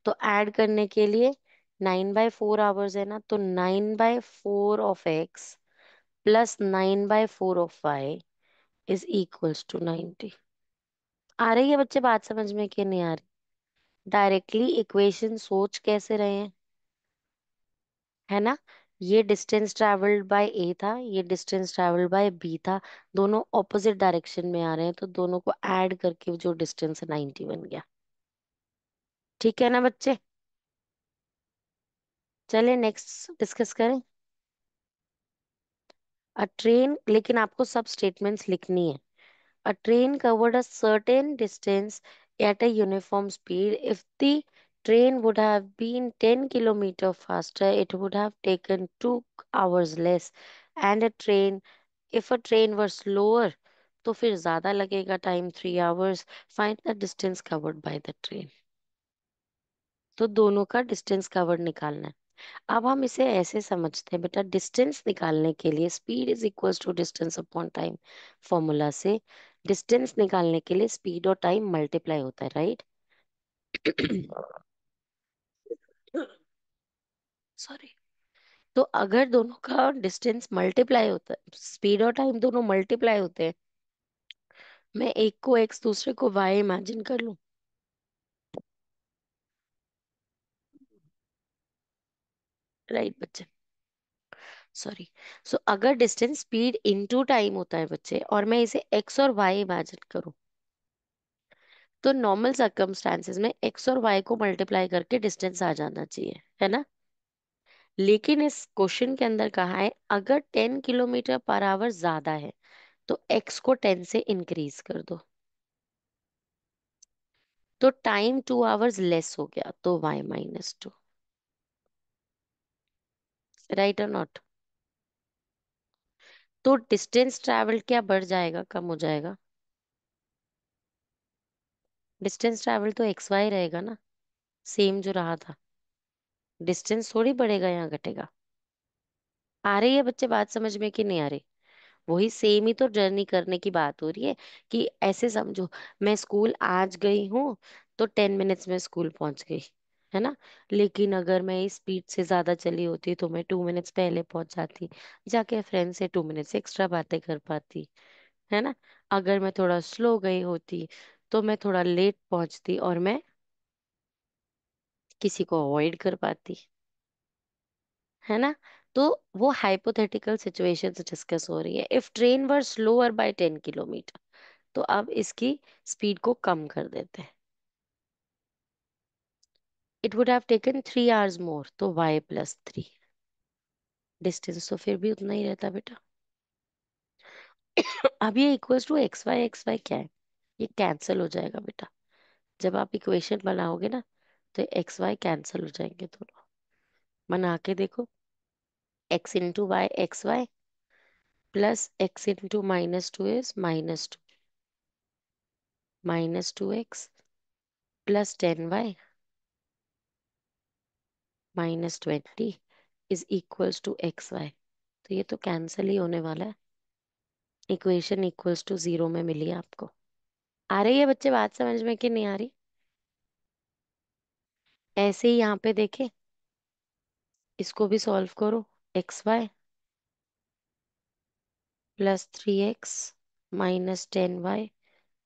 तो ऐड करने के लिए 9/4 आवर्स है ना, तो 9/4 ऑफ x + 9/4 ऑफ y = 90। आ रही है बच्चे बात समझ में कि नहीं आ रही? डायरेक्टली इक्वेशन सोच कैसे रहे हैं, है ना? ये डिस्टेंस ट्रेवल्ड बाय ए था, ये डिस्टेंस ट्रेवल्ड बाय बी था। दोनों ऑपोजिट डायरेक्शन में आ रहे हैं, तो दोनों को ऐड करके जो डिस्टेंस है 90 बन गया। ठीक है ना बच्चे? चलिए नेक्स्ट डिस्कस करें। अ ट्रेन, लेकिन आपको सब स्टेटमेंट्स लिखनी है। A train covered a certain distance at a uniform speed. If the train would have been 10 kilometers faster, it would have taken 2 hours less. And if a train were slower, तो फिर ज्यादा लगेगा time, 3 hours. Find the distance covered by the train. तो दोनों का distance covered निकालना है। अब हम इसे ऐसे समझते हैं बेटा, डिस्टेंस निकालने के लिए speed is equals to distance upon time formula से डिस्टेंस निकालने के लिए स्पीड और टाइम मल्टीप्लाई होता है, राइट? सॉरी। तो अगर दोनों का डिस्टेंस मल्टीप्लाई होता है, स्पीड और टाइम दोनों मल्टीप्लाई होते हैं, मैं एक को एक्स दूसरे को वाई इमेजिन कर लूं, राइट बच्चे? सॉरी। सो अगर डिस्टेंस स्पीड इनटू टाइम होता है बच्चे, और मैं इसे एक्स और वाई इमेजिन करूं, तो नॉर्मल सर्कमस्टांसेस में एक्स और वाई को मल्टीप्लाई करके डिस्टेंस आ जाना चाहिए, है ना? लेकिन इस क्वेश्चन के अंदर कहा है अगर 10 किलोमीटर पर आवर ज्यादा है तो एक्स को 10 से इंक्रीज कर दो, तो टाइम 2 आवर्स लेस हो गया, तो y-2। राइट और नॉट? तो डिस्टेंस ट्रैवल क्या बढ़ जाएगा, कम हो जाएगा? डिस्टेंस ट्रैवल तो एक्स वाई रहेगा ना, सेम जो रहा था। डिस्टेंस थोड़ी बढ़ेगा, यहाँ घटेगा। आ रही है बच्चे बात समझ में कि नहीं आ रही? वही सेम ही तो जर्नी करने की बात हो रही है। कि ऐसे समझो, मैं स्कूल आज गई हूँ तो 10 मिनट्स में स्कूल पहुंच गई, है ना? लेकिन अगर मैं इस स्पीड से ज्यादा चली होती तो मैं 2 मिनट्स पहले पहुंच जाती, जाके फ्रेंड से 2 मिनट्स एक्स्ट्रा बातें कर पाती, है ना? अगर मैं थोड़ा स्लो गई होती तो मैं थोड़ा लेट पहुंचती और मैं किसी को अवॉइड कर पाती, है ना? तो वो हाइपोथेटिकल सिचुएशंस डिस्कस हो रही है। If train were slower by 10 kilometre, तो अब इसकी स्पीड को कम कर देते हैं। It would have taken 3 hours more, तो y+3। डिस्टेंस तो फिर भी उतना ही रहता बेटा। अब ये इक्वल्स टू एक्स वाई क्या है? ये कैंसिल हो जाएगा बेटा। जब आप इक्वेशन बनाओगे ना, तो एक्स वाई कैंसिल हो जाएंगे दोनों। बना के देखो, x into y xy plus x into -2 is -2, -2x plus 10y -20 is equals to X Y. तो ये तो कैंसिल ही होने वाला है। इक्वेशन इक्वल्स टू 0 में मिली आपको। आ रही है बच्चे बात समझ में कि नहीं आ रही? ऐसे ही यहाँ पे देखे, इसको भी सॉल्व करो। XY +3x -10y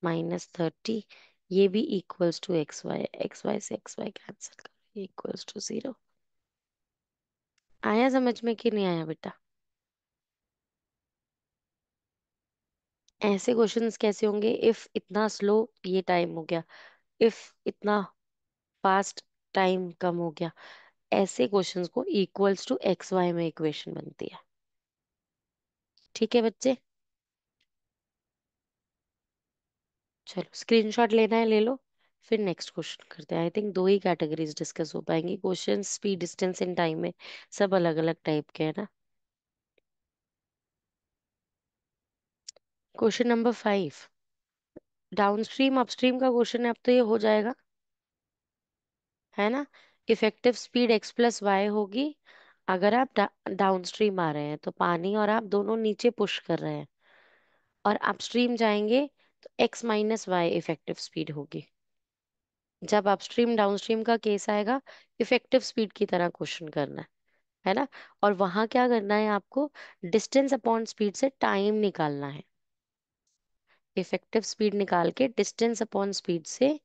-30, ये भी इक्वल्स टू एक्स वाई से एक्स वाई कैंसिल करो, इक्वल्स टू 0। आया समझ में कि नहीं आया बेटा? ऐसे क्वेश्चंस कैसे होंगे? इफ इतना स्लो, ये टाइम हो गया। इफ इतना फास्ट, टाइम कम हो गया। ऐसे क्वेश्चंस को इक्वल्स टू एक्स वाई में इक्वेशन बनती है। ठीक है बच्चे? चलो स्क्रीनशॉट लेना है ले लो, फिर नेक्स्ट क्वेश्चन करते हैं। आई थिंक दो ही कैटेगरीज डिस्कस हो पाएंगी question, speed distance in time में। सब अलग अलग टाइप के है ना। क्वेश्चन नंबर 5, डाउनस्ट्रीम अपस्ट्रीम का क्वेश्चन है। अब तो ये हो जाएगा, है ना? इफेक्टिव स्पीड x+y होगी अगर आप डाउनस्ट्रीम आ रहे हैं, तो पानी और आप दोनों नीचे पुश कर रहे हैं, और अपस्ट्रीम जाएंगे तो x-y इफेक्टिव स्पीड होगी। जब अपस्ट्रीम डाउनस्ट्रीम का केस आएगा, इफेक्टिव स्पीड की तरह क्वेश्चन करना है ना? और वहां क्या करना है आपको? डिस्टेंस अपॉन स्पीड से टाइम निकालना है। इफेक्टिव स्पीड निकाल के डिस्टेंस अपॉन स्पीड से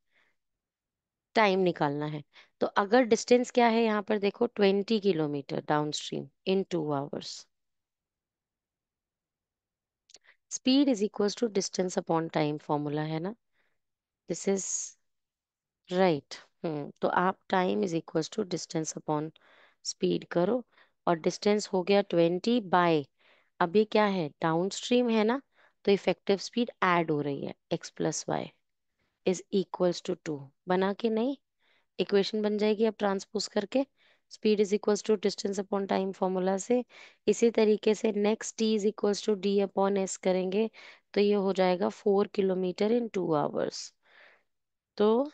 टाइम निकालना है। तो अगर डिस्टेंस क्या है यहाँ पर देखो 20 kilometre downstream in 2 hours, speed is equal to distance upon time formula है ना, दिस इज राइट। तो आप time is equal to distance upon speed करो, और डिस्टेंस हो गया 20 बाय, अब ये क्या है डाउन स्ट्रीम है ना, तो इफेक्टिव स्पीड ऐड हो रही है x+y इज इक्वल्स टू 2, बना के नहीं, इक्वेशन बन जाएगी अब ट्रांसपोज करके, speed is equals to distance upon time formula से। इसी तरीके से next t is equals to d/s करेंगे, तो ये हो जाएगा 4 किलोमीटर इन 2 आवर्स, तो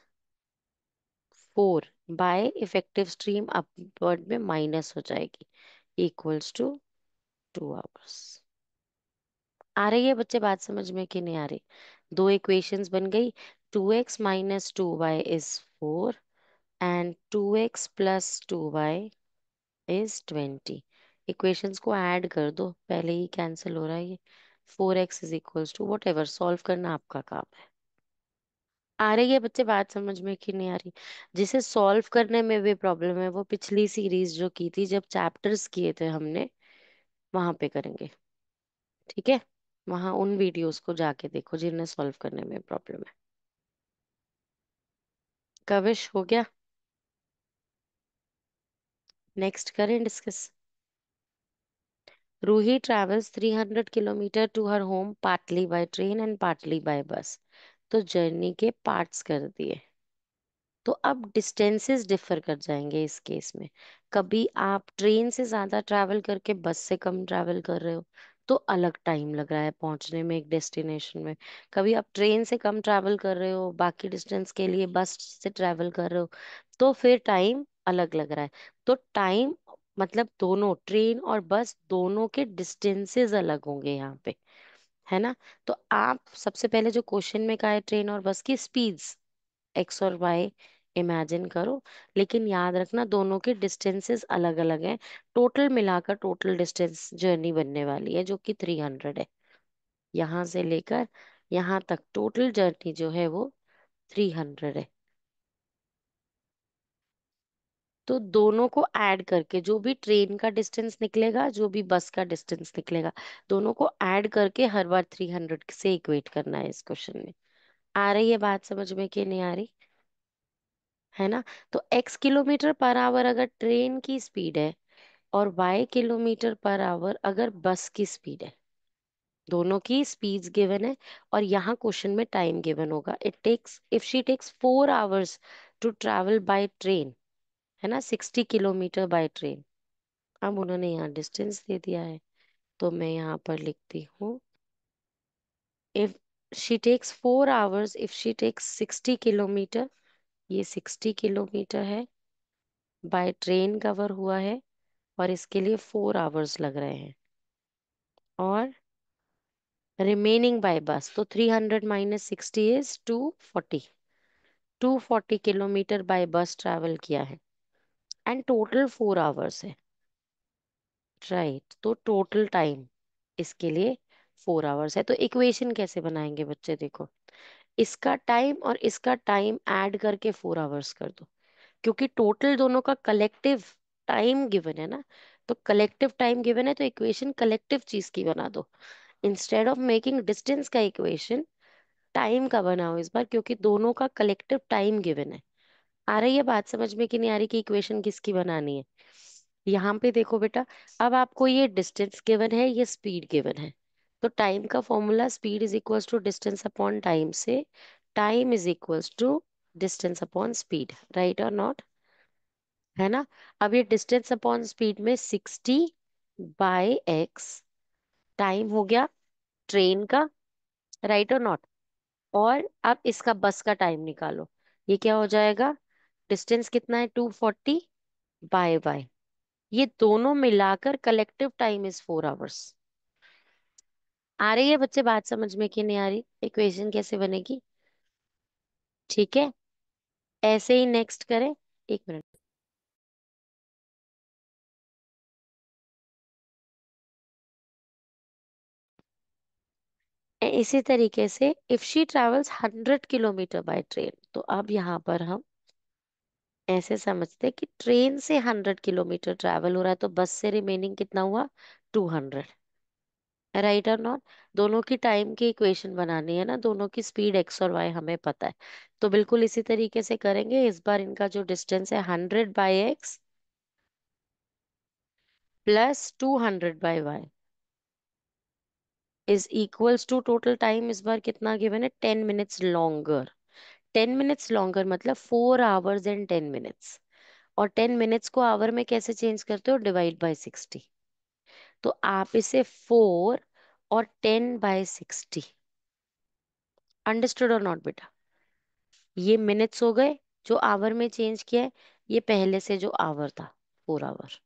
4 बाय इफेक्टिव स्ट्रीम अपवर्ड में माइनस हो जाएगी, इक्वल्स टू 2 आवर्स। आ रही है बच्चे बात समझ में कि नहीं आ रही? दो इक्वेशंस बन गई, 2x - 2y is 4 and 2x + 2y is 20। Equations को ऐड कर दो, पहले ही कैंसिल हो रहा है ये, 4x is equals to whatever, solve करना आपका काम है। आ रही है बच्चे बात समझ में कि नहीं आ रही? जिसे सॉल्व करने में भी प्रॉब्लम है वो पिछली सीरीज जो की थी जब चैप्टर्स किए थे हमने, वहां पे करेंगे, ठीक है? वहां उन वीडियोस को जाके देखो जिन्हें सॉल्व करने में प्रॉब्लम है। कविश हो गया? नेक्स्ट करें discuss. Ruhi travels 300 kilometre to her home partly by train and partly by bus, तो जर्नी के पार्ट्स कर दिए, तो अब डिस्टेंसेस डिफर कर जाएंगे इस केस में। कभी आप ट्रेन से ज्यादा ट्रैवल करके बस से कम ट्रैवल कर रहे हो, तो अलग टाइम लग रहा है पहुंचने में एक डेस्टिनेशन में। कभी आप ट्रेन से कम ट्रैवल कर रहे हो, बाकी डिस्टेंस के लिए बस से ट्रैवल कर रहे हो, तो फिर टाइम अलग लग रहा है। तो टाइम मतलब दोनों ट्रेन और बस दोनों के डिस्टेंसेस अलग होंगे यहाँ पे, है ना? तो आप सबसे पहले जो क्वेश्चन में कहा है ट्रेन और बस की स्पीड्स एक्स और वाई इमेजिन करो, लेकिन याद रखना दोनों के डिस्टेंसेस अलग अलग हैं, टोटल मिलाकर टोटल डिस्टेंस जर्नी बनने वाली है जो कि 300 है, यहाँ से लेकर यहाँ तक टोटल जर्नी जो है वो 300 है। तो दोनों को ऐड करके जो भी ट्रेन का डिस्टेंस निकलेगा, जो भी बस का डिस्टेंस निकलेगा, दोनों को ऐड करके हर बार 300 से इक्वेट करना है इस क्वेश्चन में। आ रही है बात समझ में कि नहीं आ रही? है ना? तो x किलोमीटर पर आवर अगर ट्रेन की स्पीड है और y किलोमीटर पर आवर अगर बस की स्पीड है, दोनों की स्पीड्स गिवन है, और यहाँ क्वेश्चन में टाइम गिवन होगा, if she takes 4 hours to travel by train, है ना, 60 किलोमीटर बाय ट्रेन। अब उन्होंने यहाँ डिस्टेंस दे दिया है, तो मैं यहाँ पर लिखती हूँ, if she takes 4 hours, if she takes 60 kilometre, ये 60 किलोमीटर है, बाय ट्रेन कवर हुआ है, और इसके लिए 4 आवर्स लग रहे हैं, और रिमेनिंग बाय बस, तो 300 - 60 इज 240, 240 किलोमीटर बाय बस ट्रैवल किया है, एंड टोटल 4 आवर्स है, राइट? तो टोटल टाइम इसके लिए 4 आवर्स है। तो इक्वेशन कैसे बनाएंगे बच्चे देखो, इसका टाइम और इसका टाइम ऐड करके 4 आवर्स कर दो, क्योंकि टोटल दोनों का कलेक्टिव टाइम गिवन है ना, तो कलेक्टिव टाइम गिवन है, तो इक्वेशन कलेक्टिव चीज की बना दो, इंस्टेड ऑफ मेकिंग डिस्टेंस का इक्वेशन टाइम का बनाओ इस बार, क्योंकि दोनों का कलेक्टिव टाइम गिवन है। आ रही है बात समझ में कि नहीं आ रही कि इक्वेशन किसकी बनानी है? यहाँ पे देखो बेटा, अब आपको ये डिस्टेंस गिवन है, ये स्पीड गिवन है, तो टाइम का formula speed is equals to distance upon time से time is equals to distance upon speed, right और नॉट? है ना? अब ये डिस्टेंस अपॉन स्पीड में 60/x टाइम हो गया ट्रेन का, राइट और नॉट? और अब इसका बस का टाइम निकालो, ये क्या हो जाएगा, डिस्टेंस कितना है 240 बाय बाय, ये दोनों मिलाकर कलेक्टिव टाइम इज 4 आवर्स। आ रही है बच्चे बात समझ में कि नहीं आ रही? इक्वेशन कैसे बनेगी? ठीक है, ऐसे ही नेक्स्ट करें, एक मिनट। इसी तरीके से if she travels 100 kilometre by train, तो अब यहाँ पर हम ऐसे समझते कि ट्रेन से 100 किलोमीटर ट्रैवल हो रहा है तो बस से रिमेनिंग कितना हुआ, 200। राइट और नॉट? दोनों की टाइम की इक्वेशन बनानी है ना, दोनों की स्पीड एक्स और वाई हमें पता है। तो बिल्कुल इसी तरीके से करेंगे। इस बार इनका जो डिस्टेंस है 100/x plus 200/y is equals to total time इस बार कितना गिवन है, 10 मिनट्स लॉन्गर। 10 मिनट्स लॉन्गर मतलब 4 hours and 10 minutes। और 10 मिनट्स को आवर में कैसे चेंज करते हो, डिवाइड बाय 60। तो आप इसे 4 और 10/60। अंडरस्टूड और नॉट बेटा? ये मिनट्स हो गए जो आवर में चेंज किया है, ये पहले से जो आवर था 4 hour.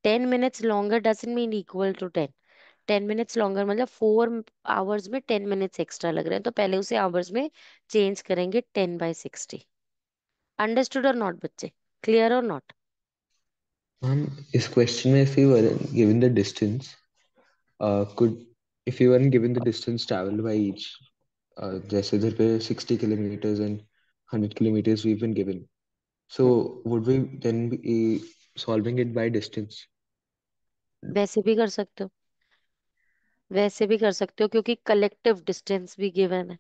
10 minutes longer doesn't mean equal to 10। 10 minutes longer मतलब 4 आवर्स में 10 मिनट्स एक्स्ट्रा लग रहे हैं, तो पहले उसे आवर्स में चेंज करेंगे 10/60। अंडरस्टूड और नॉट बच्चे? क्लियर और नॉट? मैम, इस क्वेश्चन में if you were given the distance, could if you weren't given the distance traveled by each, जैसे इधर पे 60 kilometers and 100 kilometers we've been given, so hmm, would we then be solving it by distance? वैसे भी कर सकते हो, वैसे भी कर सकते हो क्योंकि कलेक्टिव डिस्टेंस भी गिवन है।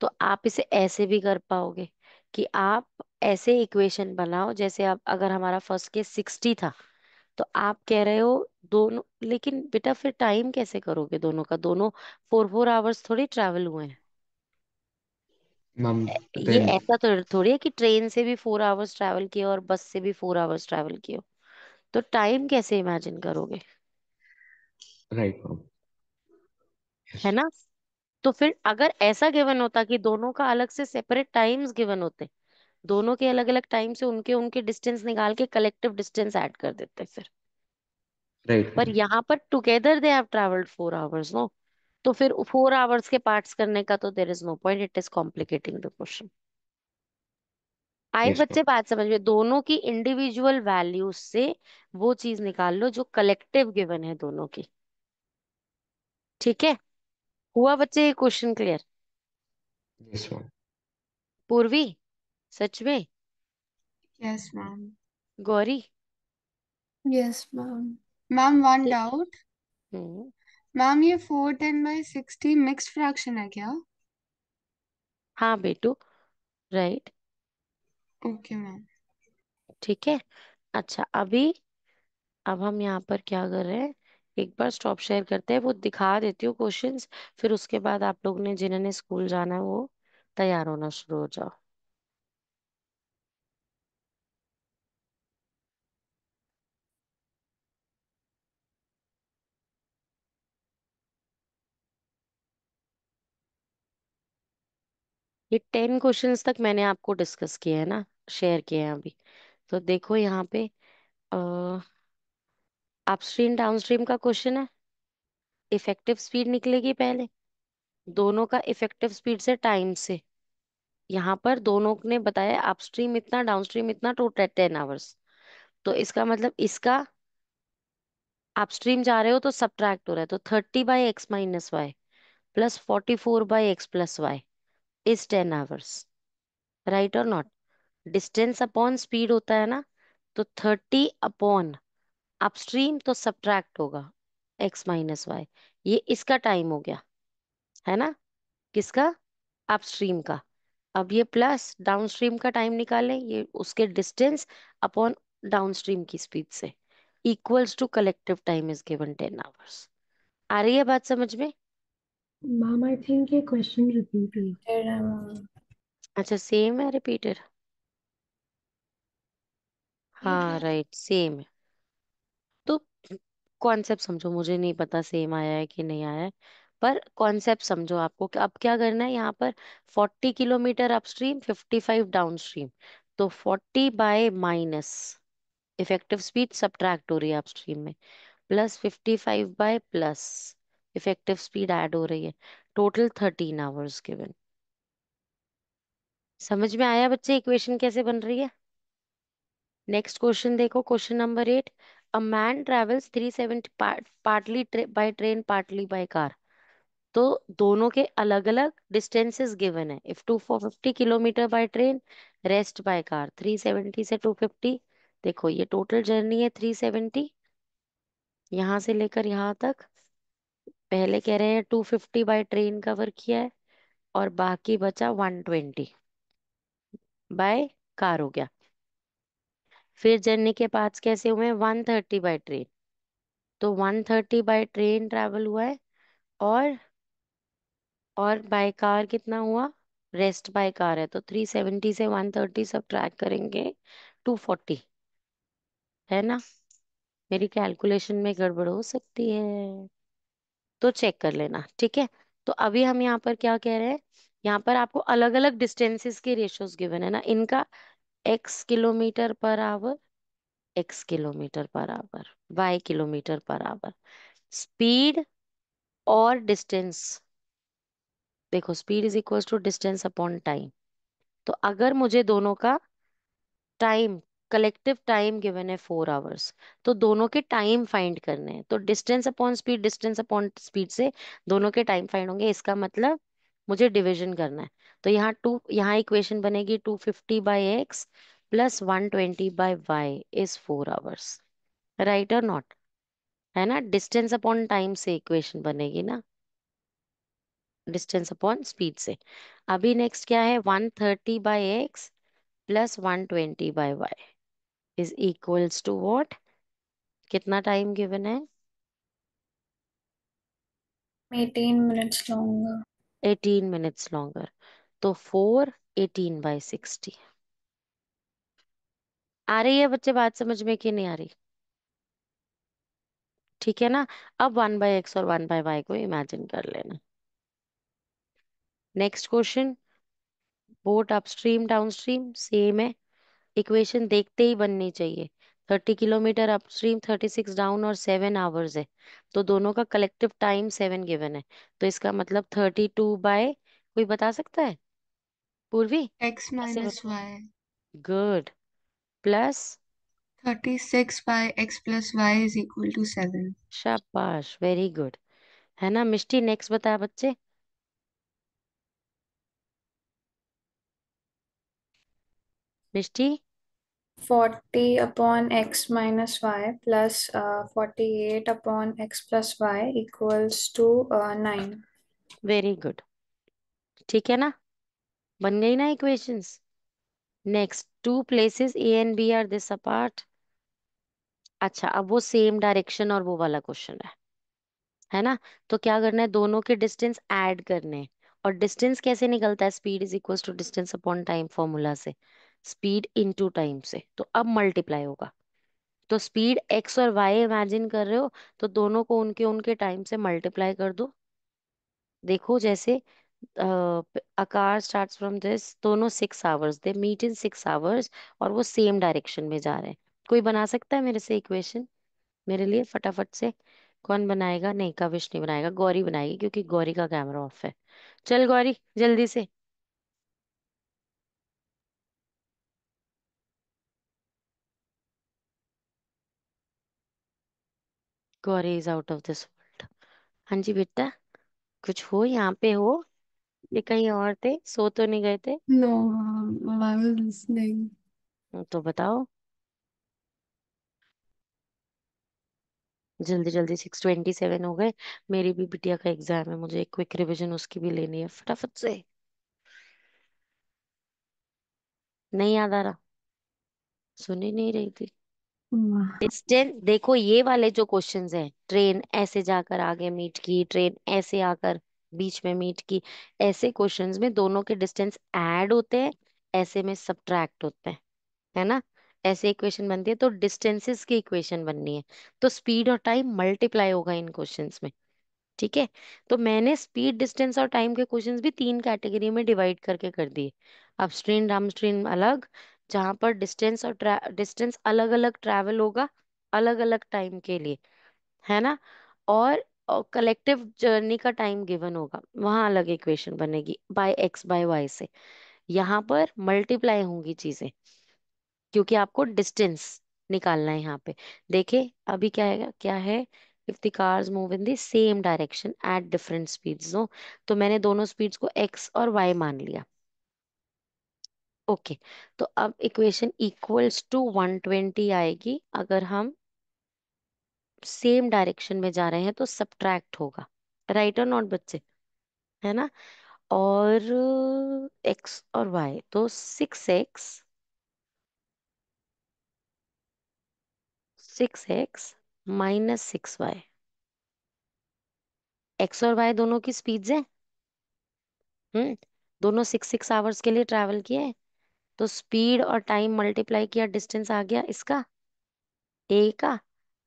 तो आप इसे ऐसे भी कर पाओगे कि आप ऐसे इक्वेशन बनाओ, जैसे आप, अगर हमारा फर्स्ट केस 60 था तो आप कह रहे हो दोनों, लेकिन बेटा फिर टाइम कैसे करोगे दोनों का, दोनों 4 4 आवर्स थोड़ी ट्रैवल हुए हैं। Ma'am, ये then ऐसा तो थोड़ी है कि ट्रेन से भी 4 आवर्स ट्रैवल किए और बस से भी 4 आवर्स ट्रैवल किए हो। तो टाइम कैसे इमेजिन करोगे? right, ma'am. है Yes, ना? तो फिर अगर ऐसा गिवन होता कि दोनों का अलग से सेपरेट टाइम्स गिवन होते, दोनों के अलग अलग टाइम से उनके उनके डिस्टेंस निकाल के कलेक्टिव डिस्टेंस ऐड कर देते फिर। right, पर ma'am. यहाँ पर together they have travelled 4 hours, no? तो फिर 4 आवर्स के पार्ट्स करने का तो there is no point, it is complicating the question. I Yes, ma'am. बच्चे बात समझ में? दोनों की इंडिविजुअल वैल्यूज से वो चीज निकाल लो जो कलेक्टिव गिवन है दोनों की। ठीक है? हुआ बच्चे ये क्वेश्चन क्लियर? Yes, ma'am. पूर्वी, सच में? Yes ma'am. Gauri? Yes, ma'am. Ma'am one ठीक। डाउट। हम्म। मैम ये 410/60 मिक्स्ड फ्रैक्शन है क्या? हाँ बेटू, राइट। Okay ma'am. ठीक है। अच्छा, अभी अब हम यहाँ पर क्या कर रहे हैं, एक बार स्टॉप शेयर करते हैं, वो दिखा देती हूँ क्वेश्चंस। फिर उसके बाद आप लोग ने, जिन्होंने स्कूल जाना है, वो तैयार होना शुरू हो जाओ। ये 10 क्वेश्चंस तक मैंने आपको डिस्कस किए हैं ना, शेयर किए हैं अभी। तो देखो यहाँ पे अपस्ट्रीम डाउनस्ट्रीम का क्वेश्चन है। इफेक्टिव स्पीड निकलेगी पहले, दोनों का इफेक्टिव स्पीड से टाइम से। यहाँ पर दोनों ने बताया अपस्ट्रीम इतना, डाउनस्ट्रीम इतना, टोटल 10 आवर्स। तो इसका मतलब इसका अपस्ट्रीम जा रहे हो तो सब्ट्रैक्ट हो रहा है, तो 30/x - y plus 44/x + y is 10 hours. Right और नॉट? डिस्टेंस अपॉन स्पीड होता है ना, तो 30 अपॉन अपस्ट्रीम तो सब्ट्रैक्ट होगा x - y। ये इसका टाइम हो गया, है ना? किसका? अपस्ट्रीम का। अब ये प्लस डाउनस्ट्रीम का टाइम निकालें, ये उसके डिस्टेंस अपॉन डाउनस्ट्रीम की स्पीड से, equals to collective time is given 10 hours. आ रही है बात समझ में? मैम आई थिंक ये क्वेश्चन रिपीट हुई। Did ma'am. अच्छा, सेम है, रिपीटेड? ठीक हाँ है। राइट, सेम है। तो कॉन्सेप्ट समझो, मुझे नहीं पता सेम आया है कि नहीं आया है, पर कॉन्सेप्ट समझो। आपको अब क्या करना है यहाँ पर, 40 किलोमीटर अपस्ट्रीम, 55 डाउनस्ट्रीम। तो 40/- इफेक्टिव स्पीड सब्ट्रैक्ट हो रही है अपस्ट्रीम में, प्लस 55/+ इफेक्टिव स्पीड ऐड हो रही है। Total 13 hours given. समझ में आया बच्चे इक्वेशन कैसे बन रही है? नेक्स्ट क्वेश्चन देखो, question number 8। A man travels 370 partly by train partly by car. तो दोनों के अलग अलग डिस्टेंसेस गिवन है। If 250 kilometre by train, rest by car 370 से 250। देखो ये टोटल जर्नी है 370, यहां से लेकर यहाँ तक। पहले कह रहे हैं 250 बाय ट्रेन कवर किया है, और बाकी बचा 120 बाय कार हो गया। फिर जर्नी के पार्ट्स कैसे हुए? 130 बाय ट्रेन, तो 130 बाय ट्रेन ट्रैवल हुआ है। और बाय कार कितना हुआ? रेस्ट बाय कार है तो 370 से 130 सब ट्रैक करेंगे 240, है ना? मेरी कैलकुलेशन में गड़बड़ हो सकती है तो चेक कर लेना, ठीक है? तो अभी हम यहाँ पर क्या कह रहे हैं, यहाँ पर आपको अलग अलग डिस्टेंसेस के रेशियोज गिवन है ना इनका। X kilometre per hour, X kilometre per hour, Y kilometre per hour. Speed और डिस्टेंस, देखो speed is equal to distance upon time. तो अगर मुझे दोनों का टाइम, कलेक्टिव टाइम गिवन है 4 आवर्स, तो दोनों के टाइम फाइंड करने हैं। तो distance upon speed, distance upon speed से दोनों के टाइम फाइंड होंगे। इसका मतलब मुझे डिवीजन करना है। तो यहाँ इक्वेशन बनेगी 250 by X plus 120 by Y is 4 hours. Right और नॉट? है ना? डिस्टेंस अपॉन टाइम से इक्वेशन बनेगी ना, डिस्टेंस अपॉन स्पीड से। अभी नेक्स्ट क्या है? 130 by X plus 120 by Y is equals to what? कितना टाइम गिवन है? 18 minutes longer. 18 minutes longer. तो 4 18 बाई 60। आ रही है बच्चे बात समझ में कि नहीं आ रही? ठीक है ना? अब 1/x और 1/y को इमेजिन कर लेना। Next question, boat upstream downstream same है, इक्वेशन देखते ही बननी चाहिए। 30 किलोमीटर अपस्ट्रीम, 36 डाउन और 7 आवर्स है। तो दोनों का कलेक्टिव टाइम 7 गिवन है। तो इसका मतलब 32 बाय, कोई बता सकता है? पूर्वी एक्स कैसे माइनस बता? Y. Good. Plus, 36 by X plus Y is equal to 7। शाबाश, वेरी गुड। है ना मिष्टी? नेक्स्ट बता बच्चे। मिष्टी, 40 upon x minus y plus 48 upon x plus y equals to 9. Very good. ठीक है ना? बन गई ना equations? Next, two places A and B are this apart. अच्छा, अब वो सेम डायरेक्शन और वो वाला क्वेश्चन है ना? तो क्या करना है, दोनों के डिस्टेंस ऐड करने हैं। और डिस्टेंस कैसे निकलता है? Speed is equal to distance upon time formula से, स्पीड इनटू टाइम से। तो अब मल्टीप्लाई होगा। तो स्पीड एक्स और वाई इमेजिन कर रहे हो, तो दोनों को उनके उनके टाइम से मल्टीप्लाई कर दो। देखो जैसे आकार स्टार्ट्स फ्रॉम दिस, दोनों 6 hours, they meet in 6 hours, और वो सेम डायरेक्शन में जा रहे हैं। कोई बना सकता है मेरे से इक्वेशन मेरे लिए फटाफट से? कौन बनाएगा? नहीं, कविश नहीं बनाएगा, गौरी बनाएगी क्योंकि गौरी का कैमरा ऑफ है। चल गौरी जल्दी से। Gauri is out of this world. हाँ जी बेटा, कुछ हो? यहाँ पे हो कि कहीं और थे? सो तो नहीं गए थे? No, I was listening. तो बताओ जल्दी जल्दी। 6:27 हो गए। मेरी भी बिटिया का एग्जाम है, मुझे एक क्विक रिवीजन उसकी भी लेनी है फटाफट से। नहीं याद आ रहा? सुन ही नहीं रही थी। डिस्टेंस देखो, ये वाले जो क्वेश्चंस हैं, ट्रेन ऐसे जाकर आगे मीट की, ट्रेन ऐसे आकर बीच में मीट की, ऐसे क्वेश्चंस में दोनों के डिस्टेंस ऐड होते हैं, ऐसे में सब्ट्रैक्ट होते हैं, है ना? ऐसे इक्वेशन बनती है तो डिस्टेंसेस की इक्वेशन बननी है। तो स्पीड और टाइम मल्टीप्लाई होगा इन क्वेश्चंस में, ठीक है? तो मैंने स्पीड, डिस्टेंस और टाइम के क्वेश्चंस भी 3 कैटेगरी में डिवाइड करके कर दिए। अपस्ट्रीम डाउनस्ट्रीम अलग, जहां पर डिस्टेंस और डिस्टेंस अलग अलग ट्रैवल होगा अलग अलग टाइम के लिए, है ना? और कलेक्टिव जर्नी का टाइम गिवन होगा, वहां अलग इक्वेशन बनेगी बाय एक्स बाय वाई से। यहाँ पर मल्टीप्लाई होंगी चीजें क्योंकि आपको डिस्टेंस निकालना है यहाँ पे। देखे अभी क्या है, क्या है? If the cars move in the same direction at different speeds, no. तो मैंने दोनों स्पीड्स को एक्स और वाई मान लिया। ओके, तो अब इक्वेशन इक्वल्स टू 120 आएगी अगर हम सेम डायरेक्शन में जा रहे हैं तो सब्ट्रैक्ट होगा, राइट और नॉट बच्चे, है ना। और एक्स और वाई तो 6x -6y, एक्स और वाई दोनों की स्पीड्स हैं। दोनों 6 6 आवर्स के लिए ट्रैवल किए हैं, तो स्पीड और टाइम मल्टीप्लाई किया, डिस्टेंस आ गया इसका ए का।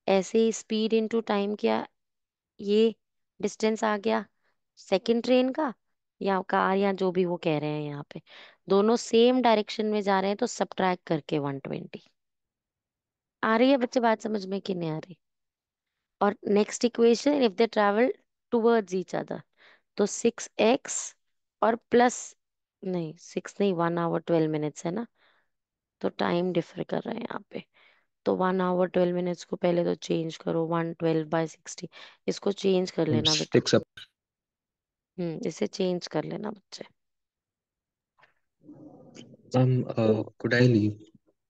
ऐसे ही स्पीड इनटू टाइम किया, ये डिस्टेंस आ गया सेकंड ट्रेन का या कार या जो भी वो कह रहे हैं यहाँ पे। दोनों सेम डायरेक्शन में जा रहे हैं तो सब्ट्रैक्ट करके 120। आ रही है बच्चे बात समझ में कि नहीं आ रही। और next equation, if they travel towards each other, तो 6x और प्लस, नहीं 6 नहीं, 1 आवर 12 मिनट्स है ना, तो टाइम डिफर कर रहा है यहाँ पे। तो 1 आवर 12 मिनट्स को पहले तो चेंज करो, 112/60, इसको चेंज कर लेना बेटा। 6 up. इसे चेंज कर लेना बच्चे। तो Could I leave?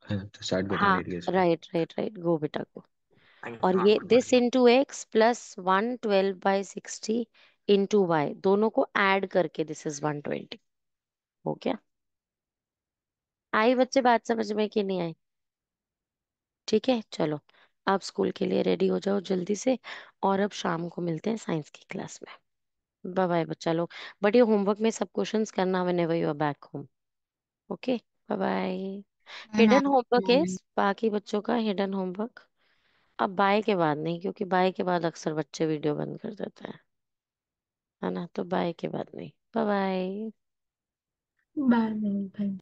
I have to start getting हाँ, ready as well. Right right right, go बेटा गो। और ये this into x plus 112/60 into y, दोनों को ऐड करके दिस इज 120। हो गया। आई बच्चे बात समझ में कि नहीं आई? ठीक है, चलो आप स्कूल के लिए रेडी हो जाओ जल्दी से, और अब शाम को मिलते हैं साइंस की क्लास में। बाय बाय बच्चा लोग। बट ये होमवर्क में सब क्वेश्चंस करना whenever you are back home. Okay, bye bye. Bye hidden ma'am. Homework है मॉर्निंग। बाकी बच्चों का, हिडन होमवर्क अब बाय के बाद नहीं, क्योंकि बाय के बाद अक्सर बच्चे वीडियो बंद कर देते हैं, है ना। तो बाय के बाद नहीं, बाय बाय। Bye bye.